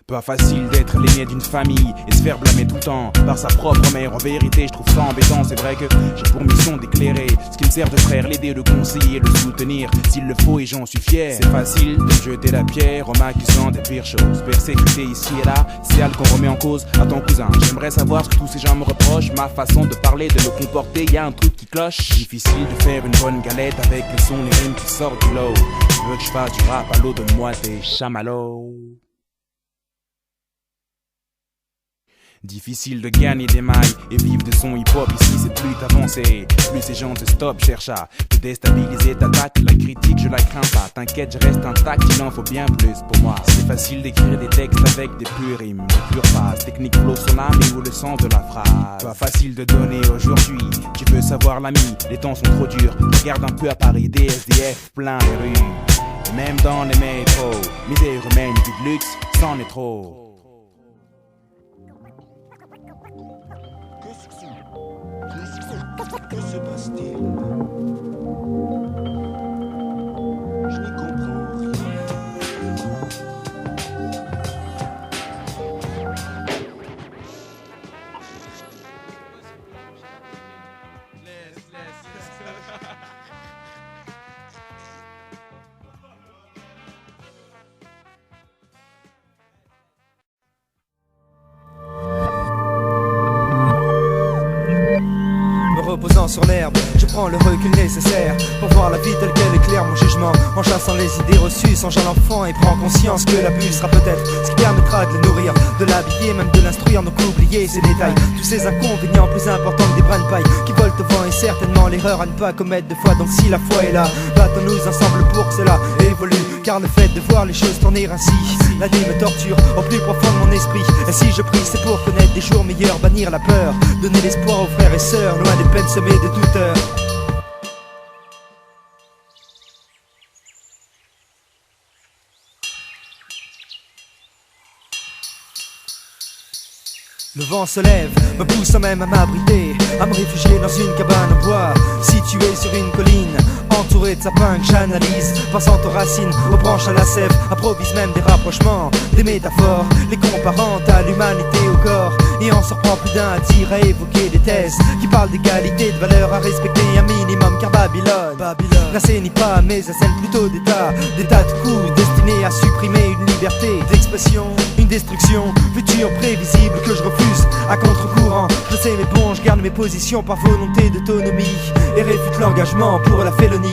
E: Pas facile d'être l'aîné d'une famille et se faire blâmer tout le temps par sa propre mère. En vérité, je trouve ça embêtant. C'est vrai que j'ai pour mission d'éclairer ce qui me sert de frère, l'aider, le conseiller, le soutenir s'il le faut, et j'en suis fier. C'est facile de jeter la pierre en m'accusant des pires choses. Persécuter ici et là, c'est elle qu'on remet en cause. À ton cousin, j'aimerais savoir ce que tous ces gens me reprochent. Ma façon de parler, de me comporter, y a un truc qui cloche. Difficile de faire une bonne galette avec les sons, les rimes qui sortent du lot. Tu veux que je fasse du rap, allô, donne-moi tes chamallows. Difficile de gagner des mailles et vivre de son hip-hop. Ici c'est plus t'avancer, plus ces gens te stoppent, cherchent à te déstabiliser, t'attaquent. La critique je la crains pas, t'inquiète je reste intact. Il en faut bien plus pour moi. C'est facile d'écrire des textes avec des pures rimes, des pures phrases. Technique flow sur l'âme et où le sens de la phrase. Pas facile de donner aujourd'hui, tu veux savoir l'ami. Les temps sont trop durs, regarde un peu à Paris, des SDF plein les rues. Et même dans les métros, misère humaine, vie de luxe, c'en est trop.
C: Que se passe-t-il? Je n'y comprends rien.
B: Reposant sur l'herbe, je prends le recul nécessaire pour voir la vie telle qu'elle éclaire mon jugement, en chassant les idées reçues. Songe à l'enfant et prends conscience que l'abus sera peut-être ce qui permettra de le nourrir, de l'habiller, même de l'instruire. Donc oubliez ces détails, tous ces inconvénients plus importants que des brins de paille qui volent au vent, et certainement l'erreur à ne pas commettre deux fois. Donc si la foi est là, battons-nous ensemble pour que cela évolue, car le fait de voir les choses tourner ainsi, la vie me torture au plus profond de mon esprit. Et si je prie, c'est pour connaître des jours meilleurs, bannir la peur, donner l'espoir aux frères et sœurs, loin des peines semées de douteurs. Le vent se lève, me poussant même à m'abriter, à me réfugier dans une cabane en bois, située sur une colline, entourée de sapins que j'analyse, passant aux racines, aux branches, à la sève, improvise même des rapprochements, des métaphores, les comparant à l'humanité, au corps, et en sortant prend plus d'un à dire, à évoquer des thèses qui parlent d'égalité, de valeurs à respecter un minimum. Car Babylone n'assainit pas mais assène plutôt des tas de coups destinés à supprimer une liberté d'expression, une destruction future prévisible que je refuse à contre-courant. Je sais mais bon, je garde mes positions par volonté d'autonomie et réfute l'engagement pour la félonie.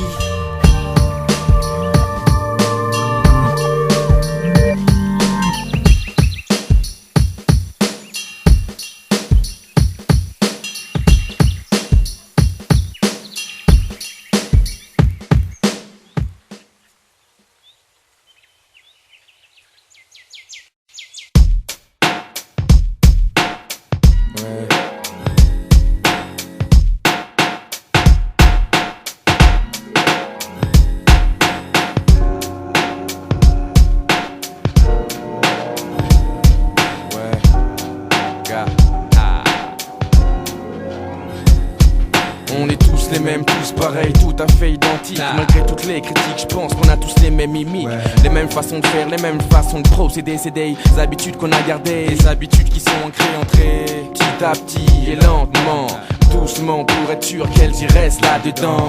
A: On est tous les mêmes, tous pareils, tout à fait identiques. Malgré toutes les critiques, je pense qu'on a tous les mêmes mimiques, les mêmes façons de faire, les mêmes façons de procéder. C'est des habitudes qu'on a gardées, des habitudes qui sont ancrées petit à petit et lentement, doucement, pour être sûr qu'elles y restent là-dedans.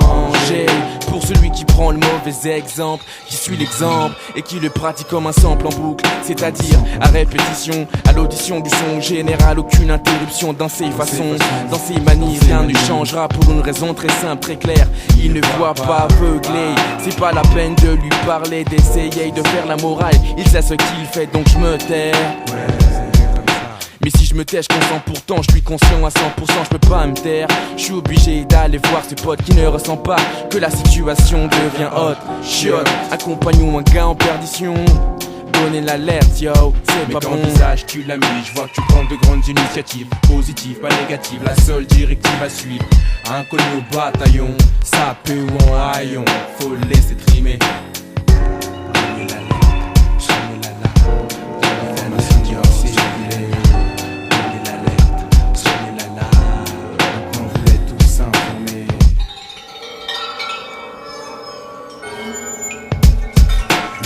A: J'ai pour celui qui prend le mauvais exemple, qui suit l'exemple et qui le pratique comme un sample en boucle, c'est-à-dire à répétition, à l'audition du son général, aucune interruption dans ses façons, dans ses manies. Rien ne changera pour une raison très simple, très claire. Il ne voit pas aveuglé, c'est pas la peine de lui parler, d'essayer de faire la morale. Il sait ce qu'il fait donc je me tais. Mais si je me tais, je consens pourtant, je suis conscient à 100%, je peux pas me taire. Je suis obligé d'aller voir ce pote qui ne ressent pas que la situation devient hot. Chiotte, accompagnons un gars en perdition. Donnez l'alerte, yo, c'est pas bon.
E: Visage, tu l'as mis, je vois que tu prends de grandes initiatives, positives, pas négatives. La seule directive à suivre, inconnu au bataillon, sapé ou en haillon, faut le laisser trimer.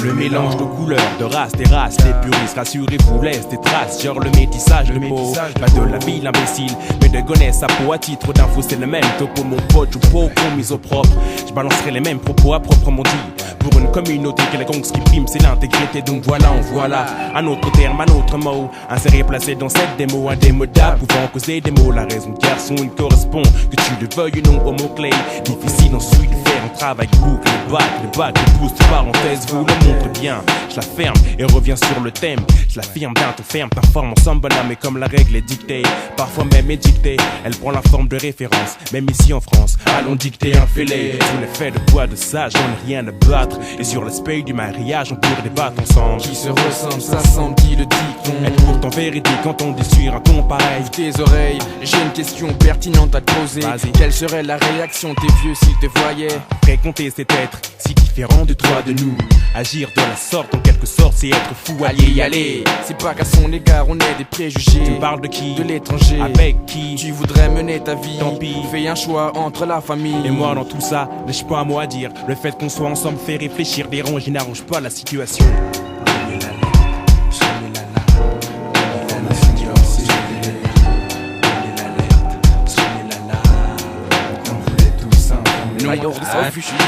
E: Le mélange de couleurs, de races, des races, les puristes, rassurez-vous, laisse des traces, genre le métissage de mots, pas de la ville imbécile, mais de gonesse à peau, à titre d'info, c'est le même topo, mon pote, ou pot, mise au propre, je balancerai les mêmes propos à proprement dit, pour une communauté quelconque, ce qui prime, c'est l'intégrité, donc voilà, on voilà, un autre terme, un autre mot, inséré, placé dans cette démo, indémodable, pouvant causer des mots, la raison de garçon, il correspond, que tu le veuilles ou non au mot-clé, difficile ensuite de faire un travail boucle, le bac, le boost, parenthèse, vous le montre bien, je la ferme et reviens sur le thème. Je l'affirme, bientôt ferme, ta forme ensemble bonhomme, mais comme la règle est dictée, parfois même édictée, elle prend la forme de référence, même ici en France, allons dicter un fêlé. Sous l'effet de poids de sage, on n'a rien à battre, et sur l'aspect du mariage, on pourrait débattre ensemble.
A: Qui se ressemble, ça semble, qui le dicton.
E: Être pourtant vérité quand on dit sur un ton pareil.
A: Tes oreilles, j'ai une question pertinente à te poser. Quelle serait la réaction de tes vieux s'ils te voyaient?
E: Fréquenter cet être si différent de toi, de nous. Agir de la sorte, en quelque sorte, c'est être fou.
A: Allez, c'est pas qu'à son égard on ait des préjugés.
E: Tu parles de qui?
A: De l'étranger.
E: Avec qui?
A: Tu voudrais mener ta vie.
E: Tant pis.
A: Fais un choix entre la famille.
E: Et moi dans tout ça, n'ai-je pas un mot à dire? Le fait qu'on soit ensemble fait réfléchir, dérange et n'arrange pas la situation.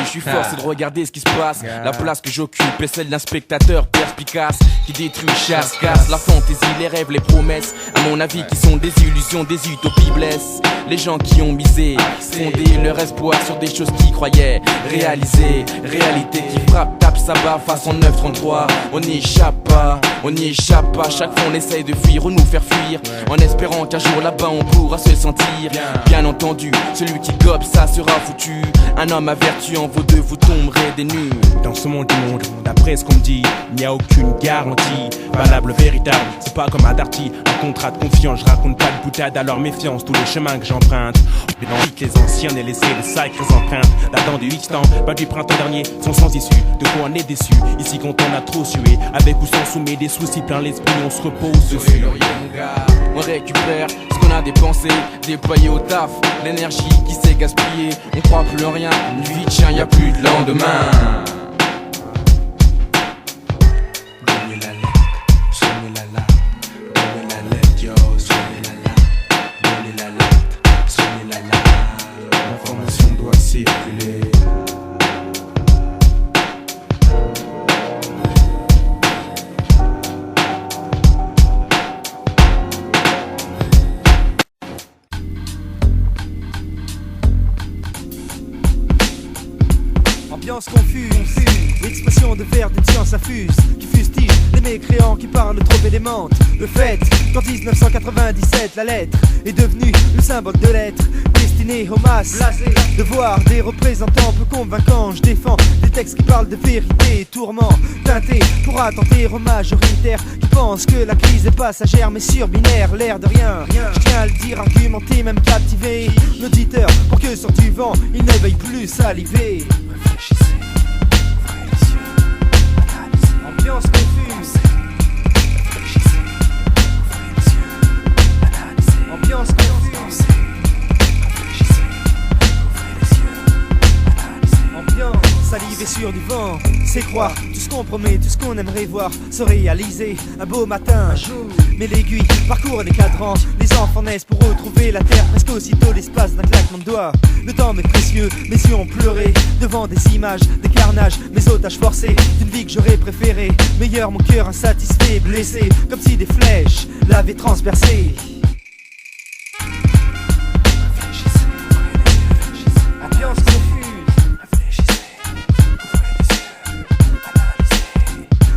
A: Je suis forcé de regarder ce qui se passe. La place que j'occupe est celle d'un spectateur perspicace qui détruit, chasse, casse la fantaisie, les rêves, les promesses. À mon avis, qui sont des illusions, des utopies blessent. Les gens qui ont misé, fondé leur espoir sur des choses qu'ils croyaient réaliser. Réalité qui frappe, tape, s'abat face en 933. On n'y échappe pas, chaque fois on essaye de fuir ou nous faire fuir, en espérant qu'un jour là-bas on pourra se sentir bien entendu, celui qui gobe ça sera foutu. Un homme à vertu en vaut deux, vous tomberez des nues.
E: Dans ce monde du monde, d'après ce qu'on me dit, il n'y a aucune garantie valable, véritable, c'est pas comme un darty, un contrat de confiance. Je raconte pas de boutade, alors méfiance, tous les chemins que j'emprunte. Mais dans les anciens et laisser de sacrées empreintes. Datant du X-temps, pas du printemps dernier, sont sans issue. De quoi on est déçu, ici quand on a trop sué, avec ou sans soumet des soucis plein l'esprit, on se repose dessus.
A: On récupère ce qu'on a dépensé, déployé au taf, l'énergie qui s'est gaspillée. On croit plus en rien, une vie de chien, y a plus de lendemain.
B: confuse. L'expression de verre d'une science infuse qui fustige les mécréants qui parlent trop et démentent. Le fait qu'en 1997 la lettre est devenue le symbole de l'être destiné aux masses. De voir des représentants peu convaincants. Je défends des textes qui parlent de vérité et tourment teintés pour attenter aux majoritaires qui pensent que la crise est passagère mais surbinaire. L'air de rien, je tiens à le dire, argumenter, même captiver l'auditeur pour que sur du vent il ne veuille plus saliver. Ambiance confuse. Ambiance confuse. Ambiance salivée sur du vent. C'est croire tout ce qu'on promet, tout ce qu'on aimerait voir se réaliser un beau matin, un jour. Mais l'aiguille parcourt les cadrans. Les enfants naissent pour retrouver la terre presque aussitôt l'espace d'un claquement de doigts. Le temps m'est précieux, mes yeux ont pleuré devant des images, des carnages, mes otages forcés d'une vie que j'aurais préférée. Meilleur mon cœur insatisfait, blessé, comme si des flèches l'avaient transpercé. Ambiance confuse.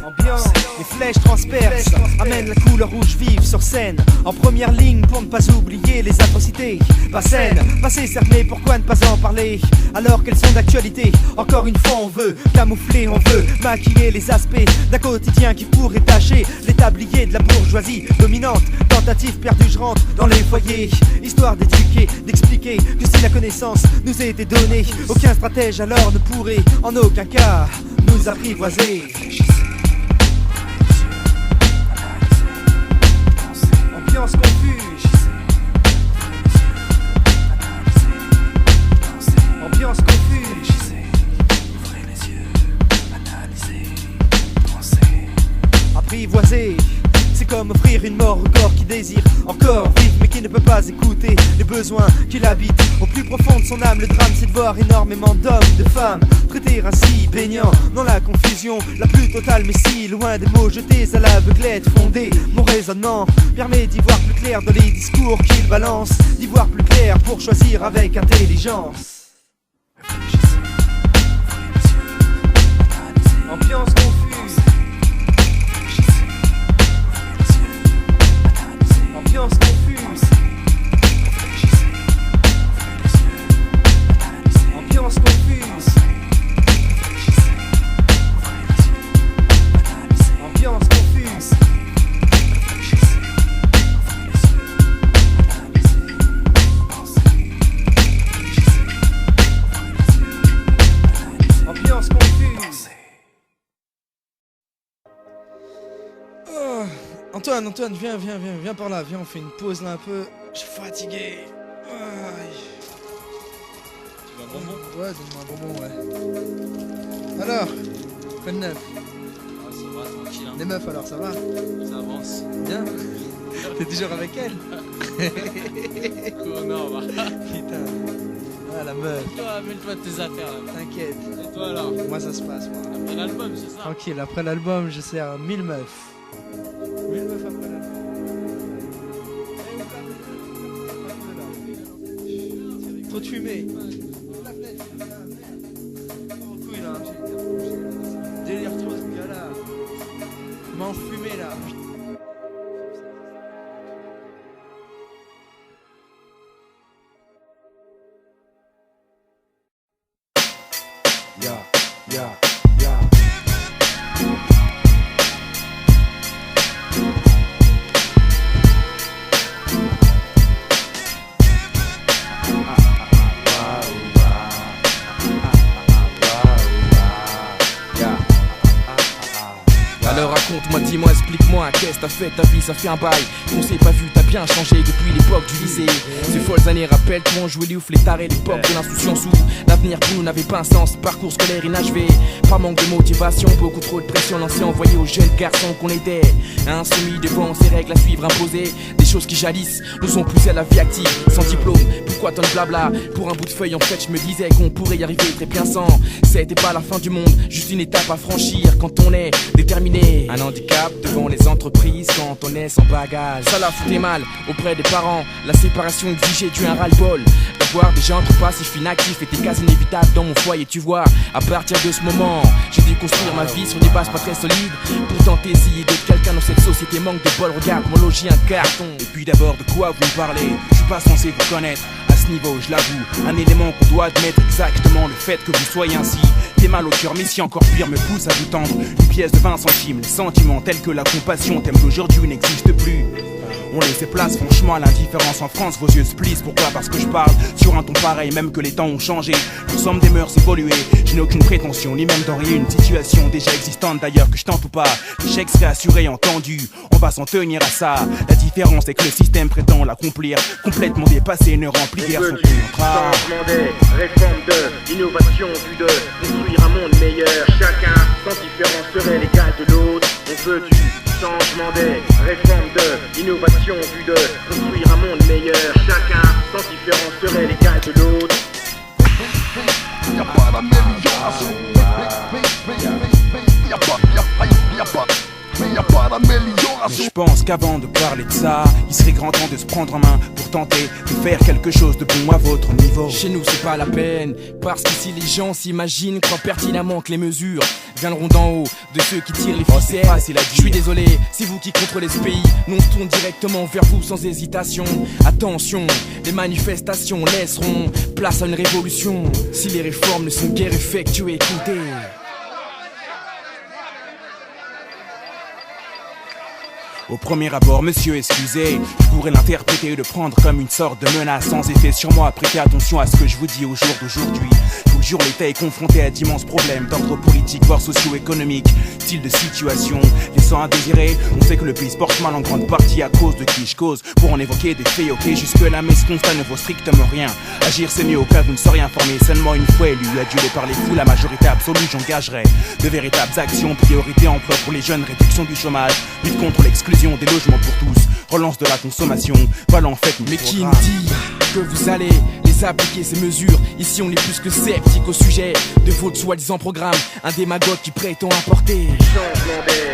B: Ambiance, les flèches transpercent, amènent la couleur rouge vive sur scène. En première ligne pour ne pas oublier les atrocités. Pas saines, passé cerné, pourquoi ne pas en parler alors qu'elles sont d'actualité. Encore une fois on veut camoufler, on veut maquiller les aspects d'un quotidien qui pourrait tâcher les tabliers de la bourgeoisie dominante. Tentative perdue, je rentre dans les foyers, histoire d'éduquer, d'expliquer que si la connaissance nous a été donnée, aucun stratège alors ne pourrait en aucun cas nous apprivoiser. Ambiance confuse. Ambiance confuse. Apprivoiser, c'est comme offrir une mort au corps qui désire encore vivre mais qui ne peut pas écouter les besoins qu'il habite. Au plus profond de son âme, le drame c'est de voir énormément d'hommes, de femmes traités ainsi, baignant dans la confusion la plus totale, mais si loin des mots jetés à l'aveuglette fondée. Mon raisonnement permet d'y voir plus clair dans les discours qu'il balance, d'y voir plus clair pour choisir avec intelligence. Ambiance confuse. Ambiance confuse. Ambiance confuse. Ambiance confuse. Ambiance confuse. Antoine, viens par là, viens, on fait une pause là un peu. Je suis fatigué. Aïe.
I: Tu veux un bonbon?
B: Ouais, donne-moi un bonbon, ouais. Alors, quoi de neuf?
I: Ah, ça va, tranquille. Hein.
B: Les meufs alors, ça va?
I: Ça avance.
B: Bien. T'es toujours avec elle?
I: Oh non, va.
B: Putain. Ah, la meuf.
I: Toi, mêle-toi de tes affaires là.
B: T'inquiète.
I: Et toi alors?
B: Comment ça se passe, moi?
I: Après l'album, c'est ça?
B: Tranquille, après l'album, je sers 1000 meufs. 1000 meufs après l'album. Trop de fumée. Couille là. Délire trop ce gars là. M'en fumé là.
A: Alors raconte-moi, dis-moi, explique-moi, qu'est-ce t'as fait, ta vie ça fait un bail qu'on s'est pas vu, t'as bien changé depuis l'époque du lycée. Ces folles années rappellent qu'on jouait les ouf, les tarés, l'époque de l'insouciance où l'avenir pour nous n'avait pas un sens, parcours scolaire inachevé. Par manque de motivation, beaucoup trop de pression lancée, envoyée aux jeunes garçons qu'on aidait. Insoumis devant ces règles à suivre imposées, des choses qui jaillissent nous ont poussé à la vie active, sans diplôme. Pourquoi tant de blabla pour un bout de feuille? En fait je me disais qu'on pourrait y arriver très bien sans. C'était pas la fin du monde, juste une étape à franchir quand on est déterminé. Un handicap devant les entreprises quand on est sans bagage. Ça la foutait mal auprès des parents, la séparation exigeait du un ras-le-bol. D'avoir des gens trop passifs, inactifs était quasi inévitable dans mon foyer, tu vois. À partir de ce moment, j'ai dû construire ma vie sur des bases pas très solides pour tenter d'essayer d'être quelqu'un dans cette société manque de bol. Regarde mon logis, un carton.
E: Et puis d'abord, de quoi vous me parlez? Je suis pas censé vous connaître. À ce niveau, je l'avoue, un élément qu'on doit admettre, exactement le fait que vous soyez ainsi. T'es mal au cœur, mais si encore pire me pousse à vous tendre une pièce de 20 centimes. Les sentiments tels que la compassion, thème d'aujourd'hui, n'existent plus. On laissait place franchement à l'indifférence en France, vos yeux se plissent. Pourquoi? Parce que je parle sur un ton pareil, même que les temps ont changé. Nous sommes des mœurs évoluées, je n'ai aucune prétention, ni même d'enrayer une situation déjà existante d'ailleurs que je tente ou pas. L'échec serait assuré, entendu, on va s'en tenir à ça. La différence est que le système prétend l'accomplir, complètement dépassé, ne remplit guère son contrat.
J: Changement des réformes de innovation, puis de construire un monde meilleur. Chacun sans différence serait l'égal de l'autre. On veut du changement des réformes de innovation, puis de construire un monde meilleur. Chacun sans différence serait l'égal de l'autre.
K: Y'a pas d'amélioration. Y'a pas d'amélioration.
E: Je pense qu'avant de parler de ça, il serait grand temps de se prendre en main pour tenter de faire quelque chose de bon à votre niveau.
A: Chez nous c'est pas la peine, parce qu'ici les gens s'imaginent, croient pertinemment que les mesures viendront d'en haut, de ceux qui tirent les ficelles. Je suis désolé, c'est vous qui contrôlez ce pays. Nous on se tourne directement vers vous sans hésitation. Attention, les manifestations laisseront place à une révolution. Si les réformes ne sont guère effectuées, écoutez.
E: Au premier abord, monsieur, excusez, je pourrais l'interpréter et le prendre comme une sorte de menace sans effet sur moi. Prêtez attention à ce que je vous dis au jour d'aujourd'hui. Je vous jure, l'État est confronté à d'immenses problèmes d'ordre politique, voire socio-économique, style de situation, laissant indésiré. On sait que le pays se porte mal en grande partie à cause de qui je cause. Pour en évoquer des faits, ok, jusque-là, mais ce constat ne vaut strictement rien. Agir, c'est mieux au cas où vous ne seriez informé. Seulement une fois élu, adulé par les fous, la majorité absolue, j'engagerai de véritables actions. Priorité emploi pour les jeunes, réduction du chômage, lutte contre l'exclusion, des logements pour tous, relance de la consommation. Voilà en fait.
A: Mais qui me dit que vous allez les appliquer ces mesures? Ici on est plus que sceptique au sujet de votre soi-disant programme. Un démagogue qui prétend apporter
J: changement des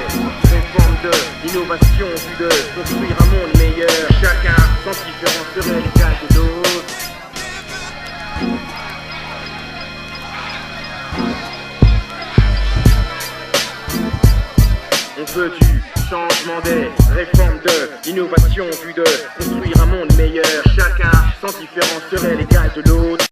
J: réformes de l'innovation, puis de construire un monde meilleur. Chacun sans différence serait l'égal de l'autre. On veut du changement des réformes de l'innovation, puis de construire un monde meilleur. Chacun sans différence serait l'égal de l'autre.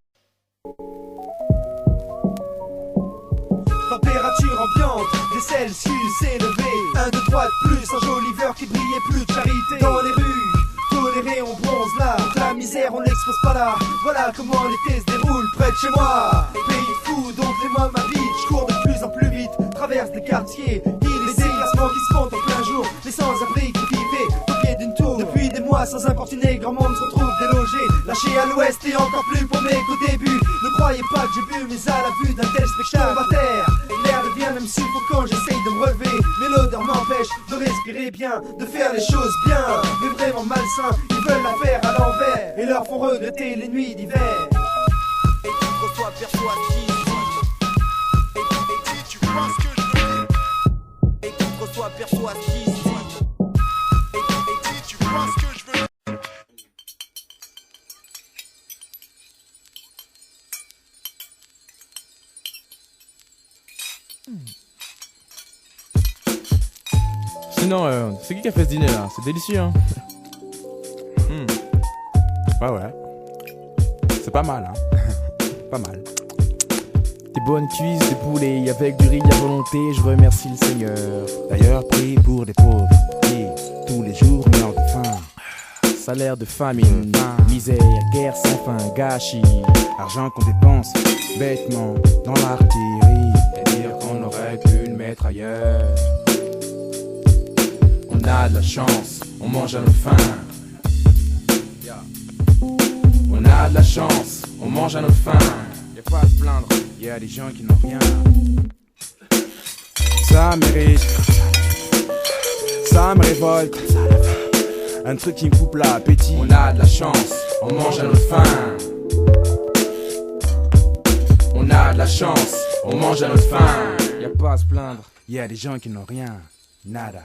B: Température ambiante, des Celsius élevés. 1, 2, 3 de plus, un joli verre qui brillait, plus de charité. Dans les rues, toléré, on bronze là. Donc la misère, on l'expose pas là. Voilà comment l'été se déroule près de chez moi. Pays de fous, donc les mois m'habitent. Je cours de plus en plus vite, traverse les quartiers. Les déplacements qui se font en plein jour. Les sans-abri qui vivaient au pied d'une tour. Depuis des mois, sans importuner, grand monde se retrouve délogé. Lâché à l'ouest et encore plus paumé qu'au début. Ne croyez pas que j'ai bu, mais à la vue d'un tel spectacle à terre, l'air devient même suffocant, j'essaye de me relever. Mais l'odeur m'empêche de respirer bien, de faire les choses bien. Mais vraiment malsain, ils veulent la faire à l'envers et leur font regretter les nuits d'hiver.
K: Et tu reçois persuadé. Et tu vois ce que je veux. Et tu reçois persuadé. Et tu vois ce que je veux.
A: Sinon, c'est qui a fait ce dîner là? C'est délicieux, hein.
E: Ouais. C'est pas mal, hein. Pas mal.
A: Des bonnes cuisses de poulet avec du riz à volonté, je remercie le Seigneur.
E: D'ailleurs, prie pour les pauvres qui tous les jours meurent de faim.
A: Salaire de famine, misère, guerre sans fin, gâchis.
E: Argent qu'on dépense bêtement dans l'artillerie.
A: Et dire qu'on aurait pu le mettre ailleurs. On a de la chance, on mange à nos faim. On a de la chance, on mange à nos faim.
E: Y'a pas à se plaindre, y'a des gens qui n'ont rien. Ça mérite, ça me révolte. un truc qui me coupe l'appétit.
A: On a de la chance, on mange à notre faim. On a de la chance, on mange à notre faim. Y'a pas à se plaindre.
E: Y a des gens qui n'ont rien, nada.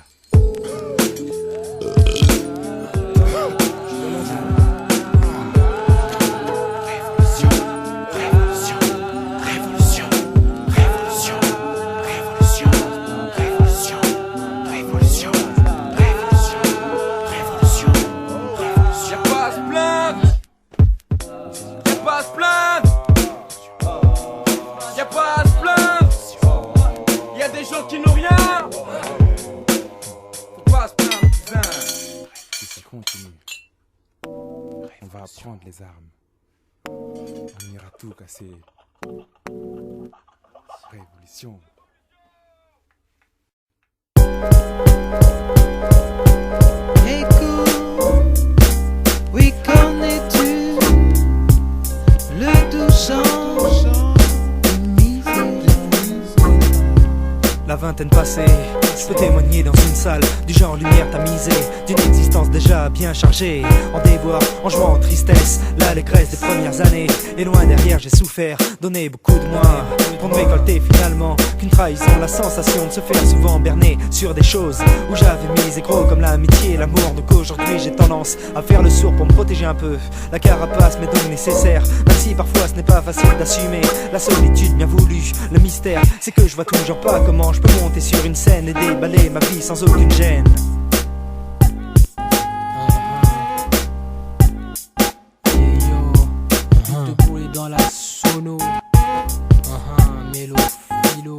E: On va prendre les armes. On ira tout casser. Révolution.
L: Oui, connais-tu le doux chant de misère?
B: La vingtaine passée, je peux témoigner dans une salle du genre lumière tamisée, d'une existence déjà bien chargée, en déboire, en jouant en tristesse, l'allégresse des premières années. Et loin derrière j'ai souffert, donné beaucoup de moi pour ne récolter finalement qu'une trahison, la sensation de se faire souvent berner sur des choses où j'avais misé gros comme l'amitié et l'amour. Donc aujourd'hui j'ai tendance à faire le sourd pour me protéger un peu. La carapace m'est donc nécessaire, même si parfois ce n'est pas facile d'assumer la solitude bien voulue. Le mystère c'est que je vois toujours pas comment je peux monter sur une scène et déballer ma vie sans aucune gêne.
M: Debout dans la sono, mélo, philo,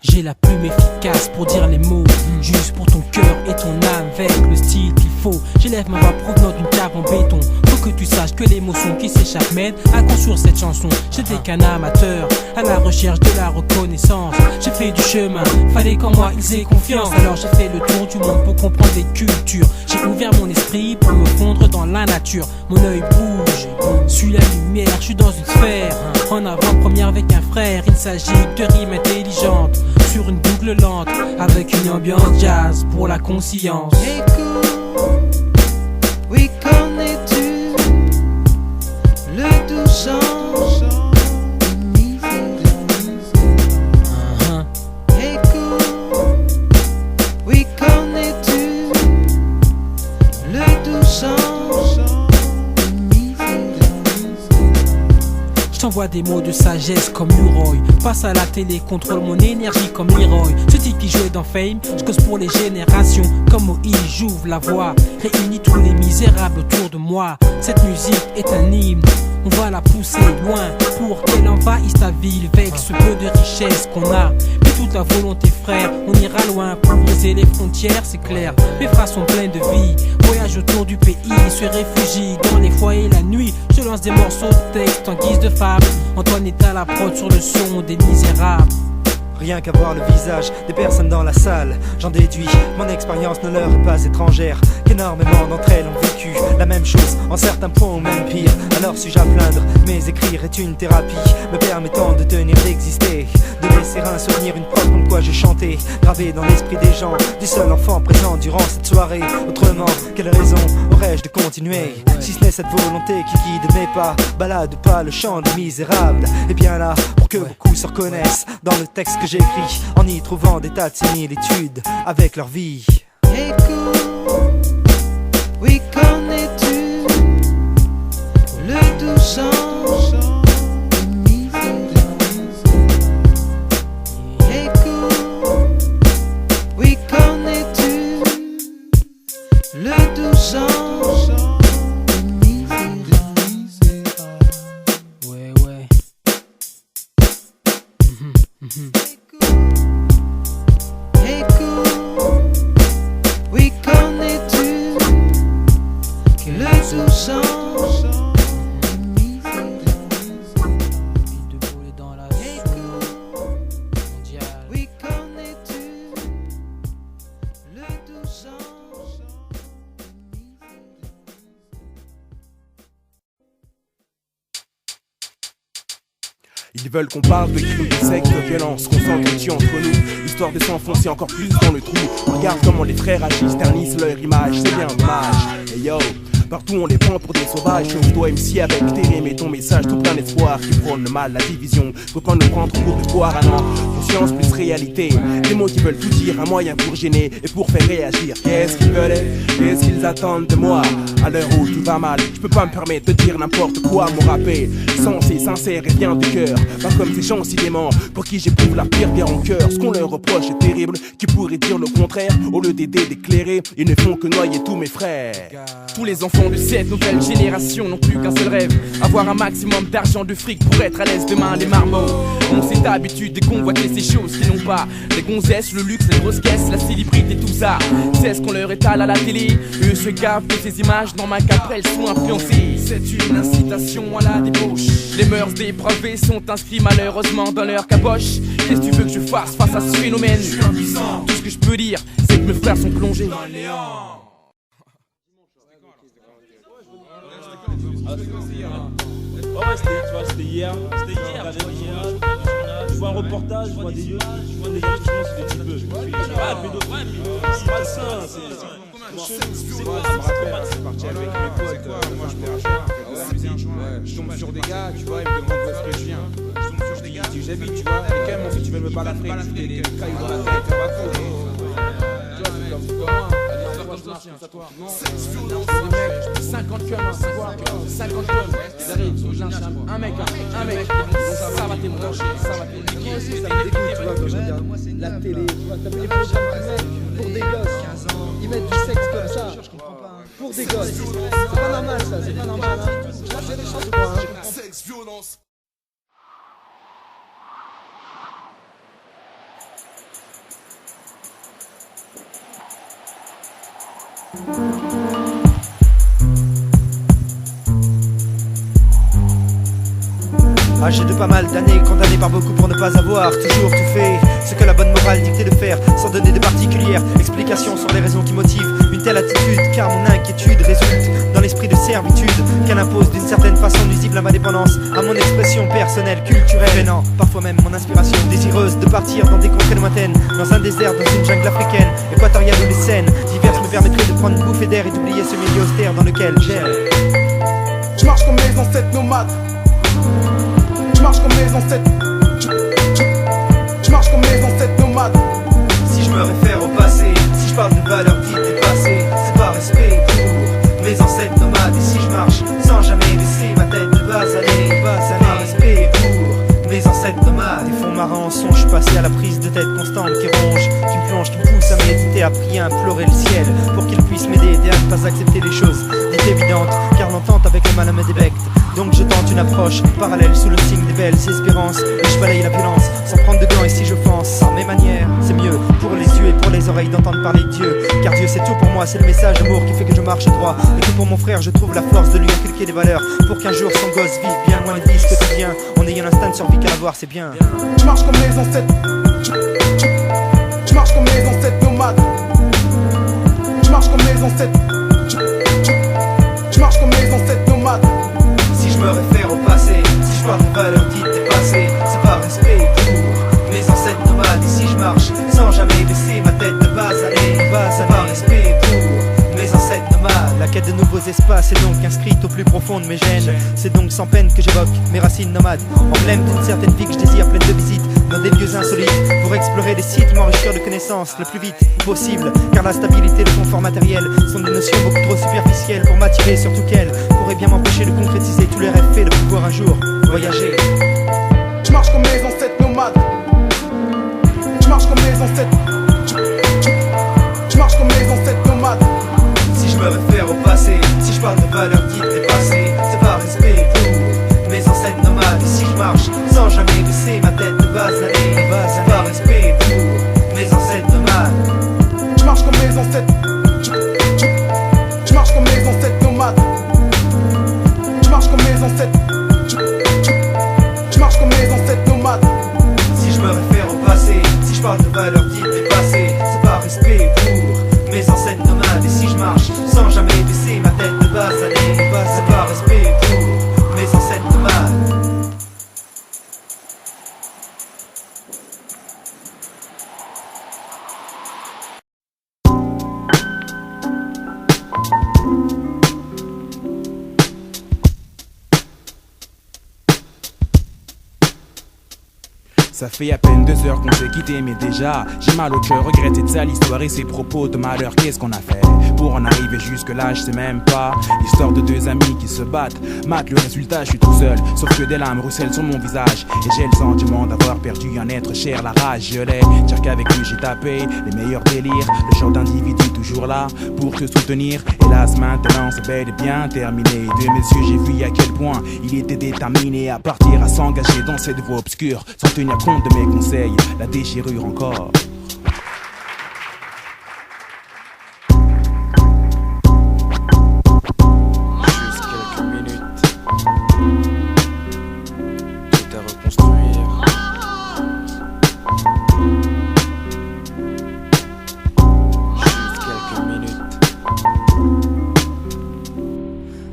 M: j'ai la plume efficace pour dire les mots, juste pour ton cœur et ton âme, avec le style qu'il faut. J'élève ma voix provenant d'une cave en béton. Faut que tu saches que l'émotion qui s'échappe m'aide à construire cette chanson. J'étais qu'un amateur, à la recherche de la reconnaissance. J'ai fait du chemin, fallait qu'en moi ils aient confiance. Alors j'ai fait le tour du monde pour comprendre les cultures. J'ai ouvert mon esprit pour me fondre dans la nature. Mon œil bouge, suis la lumière, je suis dans une sphère. En avant-première avec un frère, il s'agit de rimes intelligentes sur une boucle lente, avec une ambiance jazz pour la conscience.
L: Oui, connais-tu le doux chant de misère? Écoute, oui, connais-tu le doux chant de misère?
M: Je t'envoie des mots de sagesse comme Leroy. Passe à la télé, contrôle mon énergie comme Leroy. Ce type qui jouait dans Fame, je cause pour les générations. Comme Moïse, j'ouvre la voix, réunis tous les misérables autour de moi. Cette musique est un hymne, on va la pousser loin pour qu'elle envahisse ta ville avec ce peu de richesse qu'on a. Mais toute la volonté, frère, on ira loin pour briser les frontières, c'est clair. Mes phrases sont pleines de vie, voyage autour du pays, se réfugie dans les foyers la nuit. Je lance des morceaux de texte en guise de fable. Antoine est à la prod sur le son des misérables.
B: Rien qu'à voir le visage des personnes dans la salle, j'en déduis, mon expérience ne leur est pas étrangère, qu'énormément d'entre elles ont vécu la même chose, en certains points ou même pire. Alors suis-je à plaindre, mais écrire est une thérapie, me permettant de tenir, d'exister, de laisser un souvenir, une preuve comme quoi j'ai chanté, gravé dans l'esprit des gens, du seul enfant présent durant cette soirée. Autrement, quelle raison aurais-je de continuer, si ce n'est cette volonté qui guide mes pas, balade ou pas le chant des misérables. Et bien là, pour que beaucoup se reconnaissent dans le texte que j'écris, en y trouvant des tas de similitudes avec leur vie.
L: Écoute, oui, connais-tu le doux chant de misère? Écoute, oui, connais-tu le doux chant de misère?
M: Ouais, ouais.
L: Écoute, oui, connais-tu le doux chant de misère?
M: Debout dans la sono mondiale.
L: Oui, connais-tu le doux chant de misère?
E: Ils veulent qu'on parle de crimes, de sexe, de violence, qu'on s'entretue entre nous, histoire de s'enfoncer encore plus dans le trou. Regarde comment les frères agissent, ternissent leur image, c'est bien dommage. Hey yo, partout on les prend pour des sauvages. Chauffe-toi MC avec tes rimes et ton message tout plein d'espoir qui prône le mal, la division. Faut pas nous prendre pour de poire à non. Conscience plus réalité, des mots qui veulent tout dire, un moyen pour gêner et pour faire réagir. Qu'est-ce qu'ils veulent, qu'est-ce qu'ils attendent de moi? À l'heure où tout va mal, je peux pas me permettre de dire n'importe quoi. Mon rappel, sensé, sincère et bien du cœur. Pas comme ces gens si déments pour qui j'éprouve la pire guerre en cœur. Ce qu'on leur reproche est terrible, qui pourrait dire le contraire. Au lieu d'aider, d'éclairer, ils ne font que noyer tous mes frères.
A: Tous les enfants de cette nouvelle génération n'ont plus qu'un seul rêve, avoir un maximum d'argent, de fric pour être à l'aise demain. Les marmots ont cette habitude de convoiter ces choses qui n'ont pas. Les gonzesses, le luxe, les grosses caisses, la célébrité, tout ça. C'est ce qu'on leur étale à la télé. Eux se gavent de ces images dans ma cape, elles sont influencées. C'est une incitation à la débauche. Les mœurs dépravées sont inscrits malheureusement dans leur caboche. Qu'est-ce que tu veux que je fasse face à ce phénomène? Tout ce que je peux dire, c'est que mes frères sont plongés dans le néant.
N: Ouais, c'était hier. Je vois un reportage, je vois des yeux, je vois des gens qui font des types. C'est pas ça, c'est quoi?
E: C'est parti avec mes potes, moi je vais acheter je tombe sur des gars, tu vois, ils me demandent où est-ce que je viens. Je tombe sur des gars, j'habite, tu vois, et quand même, si tu veux me balafrer, tu fais des cailloux dans la tête, on va coller. Tu vois, c'est comme moi.
A: 50 tonnes, 50 tonnes, ils arrivent, un mec, ça va t'émouler, ça va t'émouler.
B: Ça me dégoûte, tu vois, quand je regarde la télé, tu vois, t'as vu les programmes qu'ils mettent pour des gosses, ils mettent du sexe comme ça, pour des gosses, c'est pas normal ça, c'est pas normal, hein. Là c'est des choses quoi, hein.
F: Sexe, violence.
B: Âgé de pas mal d'années, condamné par beaucoup pour ne pas avoir toujours tout fait ce que la bonne morale dictait de faire, sans donner de particulières explications sur les raisons qui motivent une telle attitude. Car mon inquiétude résulte dans l'esprit de servitude qu'elle impose d'une certaine façon nuisible à ma dépendance, à mon expression personnelle, culturelle, gênant parfois même mon inspiration, désireuse de partir dans des contrées lointaines, dans un désert, dans une jungle africaine, équatoriale où les scènes diverses me permettraient de prendre une bouffée d'air et d'oublier ce milieu austère dans lequel j'aime.
F: Je marche comme les ancêtres nomades. Je marche comme les ancêtres. Je marche comme les ancêtres nomades.
B: Si je me réfère au passé, si je parle de valeurs dites dépassées, c'est par respect pour mes ancêtres nomades. Et si je marche sans jamais laisser ma tête de basaner, c'est par respect pour mes ancêtres nomades. Des fonds marrants sont, je suis passé à la prise de tête constante qui ronge, qui me plonge, qui me pousse à méditer, à prier, à implorer le ciel pour qu'il puisse m'aider et à ne pas accepter les choses dites évidentes, car l'entente avec le mal me débecte. Donc je tente une approche parallèle sous le signe des belles espérances, et je balaye la violence sans prendre de gants. Et si je pense à mes manières, c'est mieux pour les yeux et pour les oreilles d'entendre parler de Dieu, car Dieu c'est tout pour moi, c'est le message d'amour qui fait que je marche droit, et que pour mon frère je trouve la force de lui inculquer des valeurs pour qu'un jour son gosse vive bien loin de vie ce quotidien, en ayant l'instinct de survie qu'à l'avoir, c'est bien.
F: Je marche comme les ancêtres. Je marche comme les ancêtres nomades. Je marche comme les ancêtres. Je marche comme les ancêtres nomades.
B: Si je me réfère au passé, si je parle de valeurs dites dépassées, c'est par respect pour mes ancêtres nomades. Et si je marche sans jamais baisser ma tête de basaner, c'est par respect pour mes ancêtres nomades. La quête de nouveaux espaces est donc inscrite au plus profond de mes gènes. C'est donc sans peine que j'évoque mes racines nomades, emblème d'une certaine vie que je désire, pleine de visites dans des lieux insolites, pour explorer des sites, m'enrichir de connaissances le plus vite possible. Car la stabilité et le confort matériel sont des notions beaucoup trop superficielles pour m'attirer, surtout qu'elles pourraient bien m'empêcher de concrétiser tous les rêves faits de pouvoir un jour voyager.
F: Je marche comme les ancêtres nomades. Je marche comme les ancêtres. Je marche comme les ancêtres nomades.
B: Si je me réfère au passé, si je parle de valeurs dites dépassées, c'est par respect pour mes ancêtres nomades. Et si je marche sans jamais baisser ma tête de basaner, c'est par respect pour mes ancêtres nomades.
F: Je marche comme les ancêtres. Je marche comme les ancêtres nomades. Je marche comme les ancêtres. Je marche comme les ancêtres nomades.
B: Si je me réfère au passé, si je parle de valeurs dites dépassées, c'est par respect pour mes ancêtres nomades. Et si je marche sans jamais baisser ma tête de basaner,
E: Ça fait à peine 2 heures qu'on s'est quitté, mais déjà j'ai mal au cœur, regrette cette sale histoire et ses propos de malheur. Qu'est-ce qu'on a fait pour en arriver jusque là? Je sais même pas. L'histoire de 2 amis qui se battent. Mate, le résultat, je suis tout seul, sauf que des larmes ruissellent sur mon visage et j'ai le sentiment d'avoir perdu un être cher. La rage, je l'ai, dire qu'avec lui j'ai tapé les meilleurs délires. Le genre d'individu toujours là pour te soutenir. Hélas maintenant c'est bel et bien terminé. De mes yeux j'ai vu à quel point il était déterminé à partir, à s'engager dans cette voie obscure sans tenir compte de mes conseils, la déchirure encore.
A: Juste quelques minutes, tout à reconstruire. Juste quelques minutes.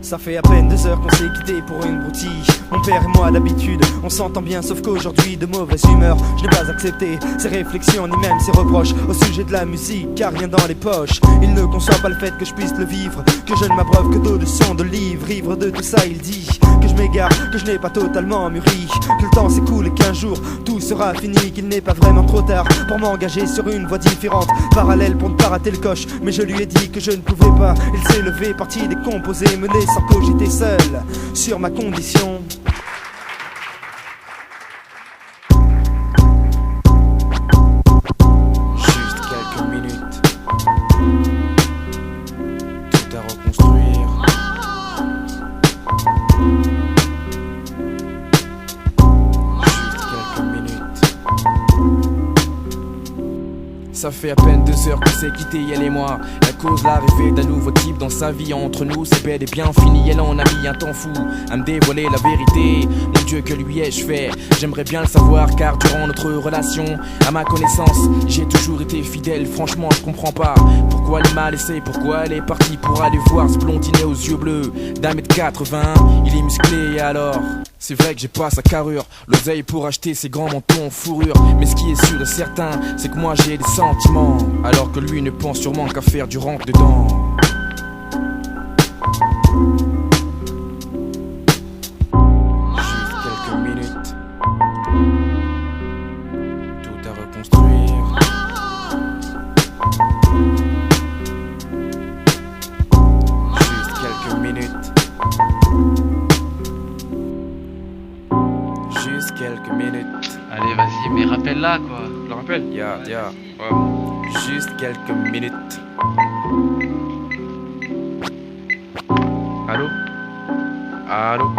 B: Ça fait à peine 2 heures qu'on s'est quitté pour une broutille. Mon père et moi d'habitude, on s'entend bien, sauf qu'aujourd'hui de mauvaise humeur. Je n'ai pas accepté ses réflexions ni même ses reproches au sujet de la musique, car rien dans les poches. Il ne conçoit pas le fait que je puisse le vivre, que je ne m'abreuve que d'eau de son de livres. Ivre de tout ça il dit que je m'égare, que je n'ai pas totalement mûri, que le temps s'écoule et qu'un jour tout sera fini, qu'il n'est pas vraiment trop tard pour m'engager sur une voie différente, parallèle pour ne pas rater le coche. Mais je lui ai dit que je ne pouvais pas. Il s'est levé, parti décomposé, me laissant cogiter seul sur ma condition.
A: Juste quelques minutes, tout à reconstruire. Juste quelques minutes. Ça fait à peine 2 heures qu'on s'est quitté, elle et moi. La cause l'arrivée d'un nouveau type dans sa vie. Entre nous c'est bel et bien fini. Elle en a mis un temps fou à me dévoiler la vérité. Mon Dieu, que lui ai-je fait? J'aimerais bien le savoir, car durant notre relation, à ma connaissance, j'ai toujours été fidèle. Franchement je comprends pas pourquoi elle m'a laissé, pourquoi elle est partie pour aller voir ce blondinet aux yeux bleus d'1m80. Il est musclé et alors c'est vrai que j'ai pas sa carrure, l'oseille pour acheter ses grands manteaux en fourrure. Mais ce qui est sûr et certain, c'est que moi j'ai des sentiments, alors que lui ne pense sûrement qu'à faire du rentre dedans. Juste quelques minutes, tout à reconstruire. Juste quelques minutes. Juste quelques minutes.
G: Allez, vas-y, mais rappelle-la, quoi.
A: Je le rappelle? Yeah. Ouais. Juste quelques minutes. Allô? Allô?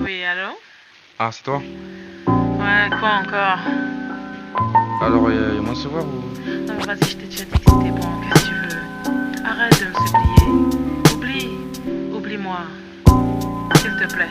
O: Oui, allô?
A: Ah, c'est toi?
O: Ouais, quoi encore?
A: Alors, y'a moyen de se voir ou?
O: Non, mais vas-y, je t'ai déjà dit que c'était bon, qu'est-ce que tu veux? Arrête de me supplier. Oublie-moi. S'il te plaît.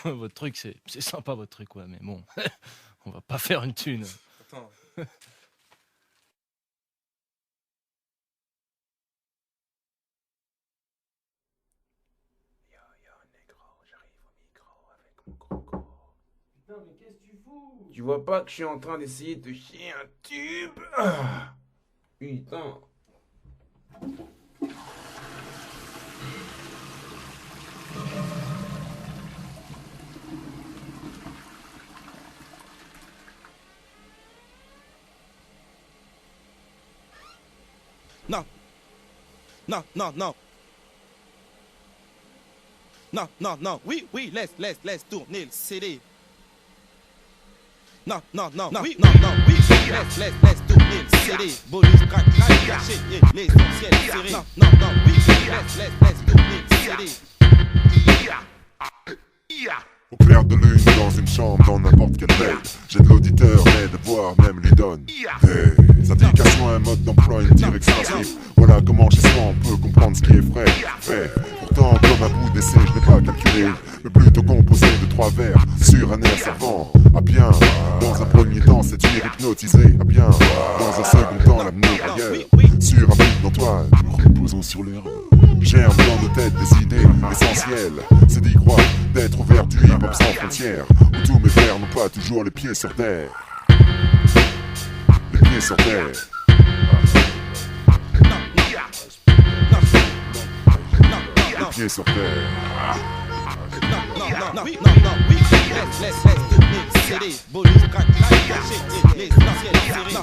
G: Votre truc, c'est sympa, votre truc, ouais, mais bon, on va pas faire une thune.
A: Attends.
E: Putain, mais qu'est-ce que tu fous? Tu vois pas que je suis en train d'essayer de chier un tube? Ah, putain.
P: Non. Non, non, non. Non, non, non. Oui, oui, laisse tourner le CD. Non, non, non, non, oui, non, non, oui, laisse tourner le CD. Bonus track, caché, et l'essentiel serré. Non, non, non, oui, laisse tourner le CD.
Q: Au clair de lune, dans une chambre, dans n'importe quelle veille, j'ai de l'auditeur, mais de voir même lui donne des indications, un mode d'emploi, une direction à suivre. Voilà comment chez soi on peut comprendre ce qui est frais, fait. Pourtant, comme à bout d'essai, je n'ai pas calculé, mais plutôt composé de 3 vers sur un air servant à bien. Dans un premier temps, séduire, hypnotiser à bien. Dans un second temps, l'amener ailleurs. Sur un beat d'Antoine, nous reposons sur l'herbe. Germe dans nos têtes des idées essentielles. C'est d'y croire, d'être ouvert du hip-hop sans frontières. Où tous mes frères n'ont pas toujours les pieds sur terre. Les pieds sur terre. Les pieds sur terre.
P: Laisse tourner le CD, bonus track, caché, les essentiels serrés.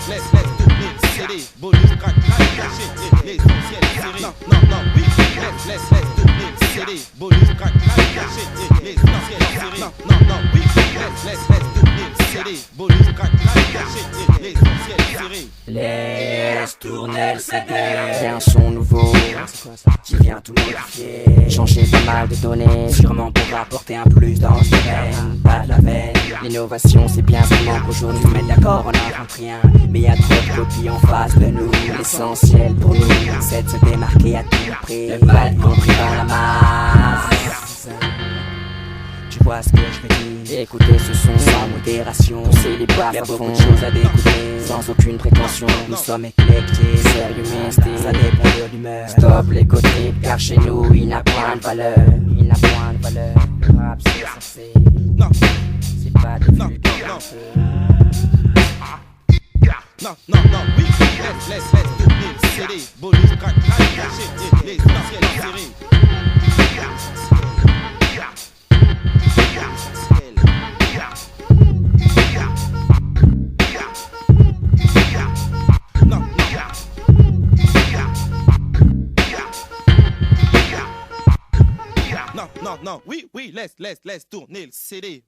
P: Laisse tourner le CD, bonus track, caché, les essentiels serrés. Laisse tourner le CD, bonus track, caché, les essentiels serrés. Laisse tourner le CD, bonus track, caché, les essentiels serrés.
R: Laisse tourner le CD. C'est un son nouveau qui vient tout modifier, changer pas mal de données, sûrement pour apporter un plus dans ce domaine. Pas de la veine, l'innovation c'est bien seulement qu'aujourd'hui on met d'accord, on n'invente rien, mais y'a trop de copies en face de nous. L'essentiel pour nous c'est de se démarquer à tout prix, ne pas être compris dans la masse. Tu vois ce que je veux dire? Écoutez ce son sans modération, pousser les basses à fond, beaucoup de choses à découvrir, sans aucune prétention. Nous sommes éclectés, sérieux mais style, ça dépend de l'humeur. Stop l'égo trip, car chez nous il n'a point de valeur. Il n'a point de valeur, le rap c'est censé, c'est pas des vulgarités.
P: Non, oui, laisse tourner le CD, bonus track, caché, les essentiels serrés. Non, oui, laisse tourner le CD.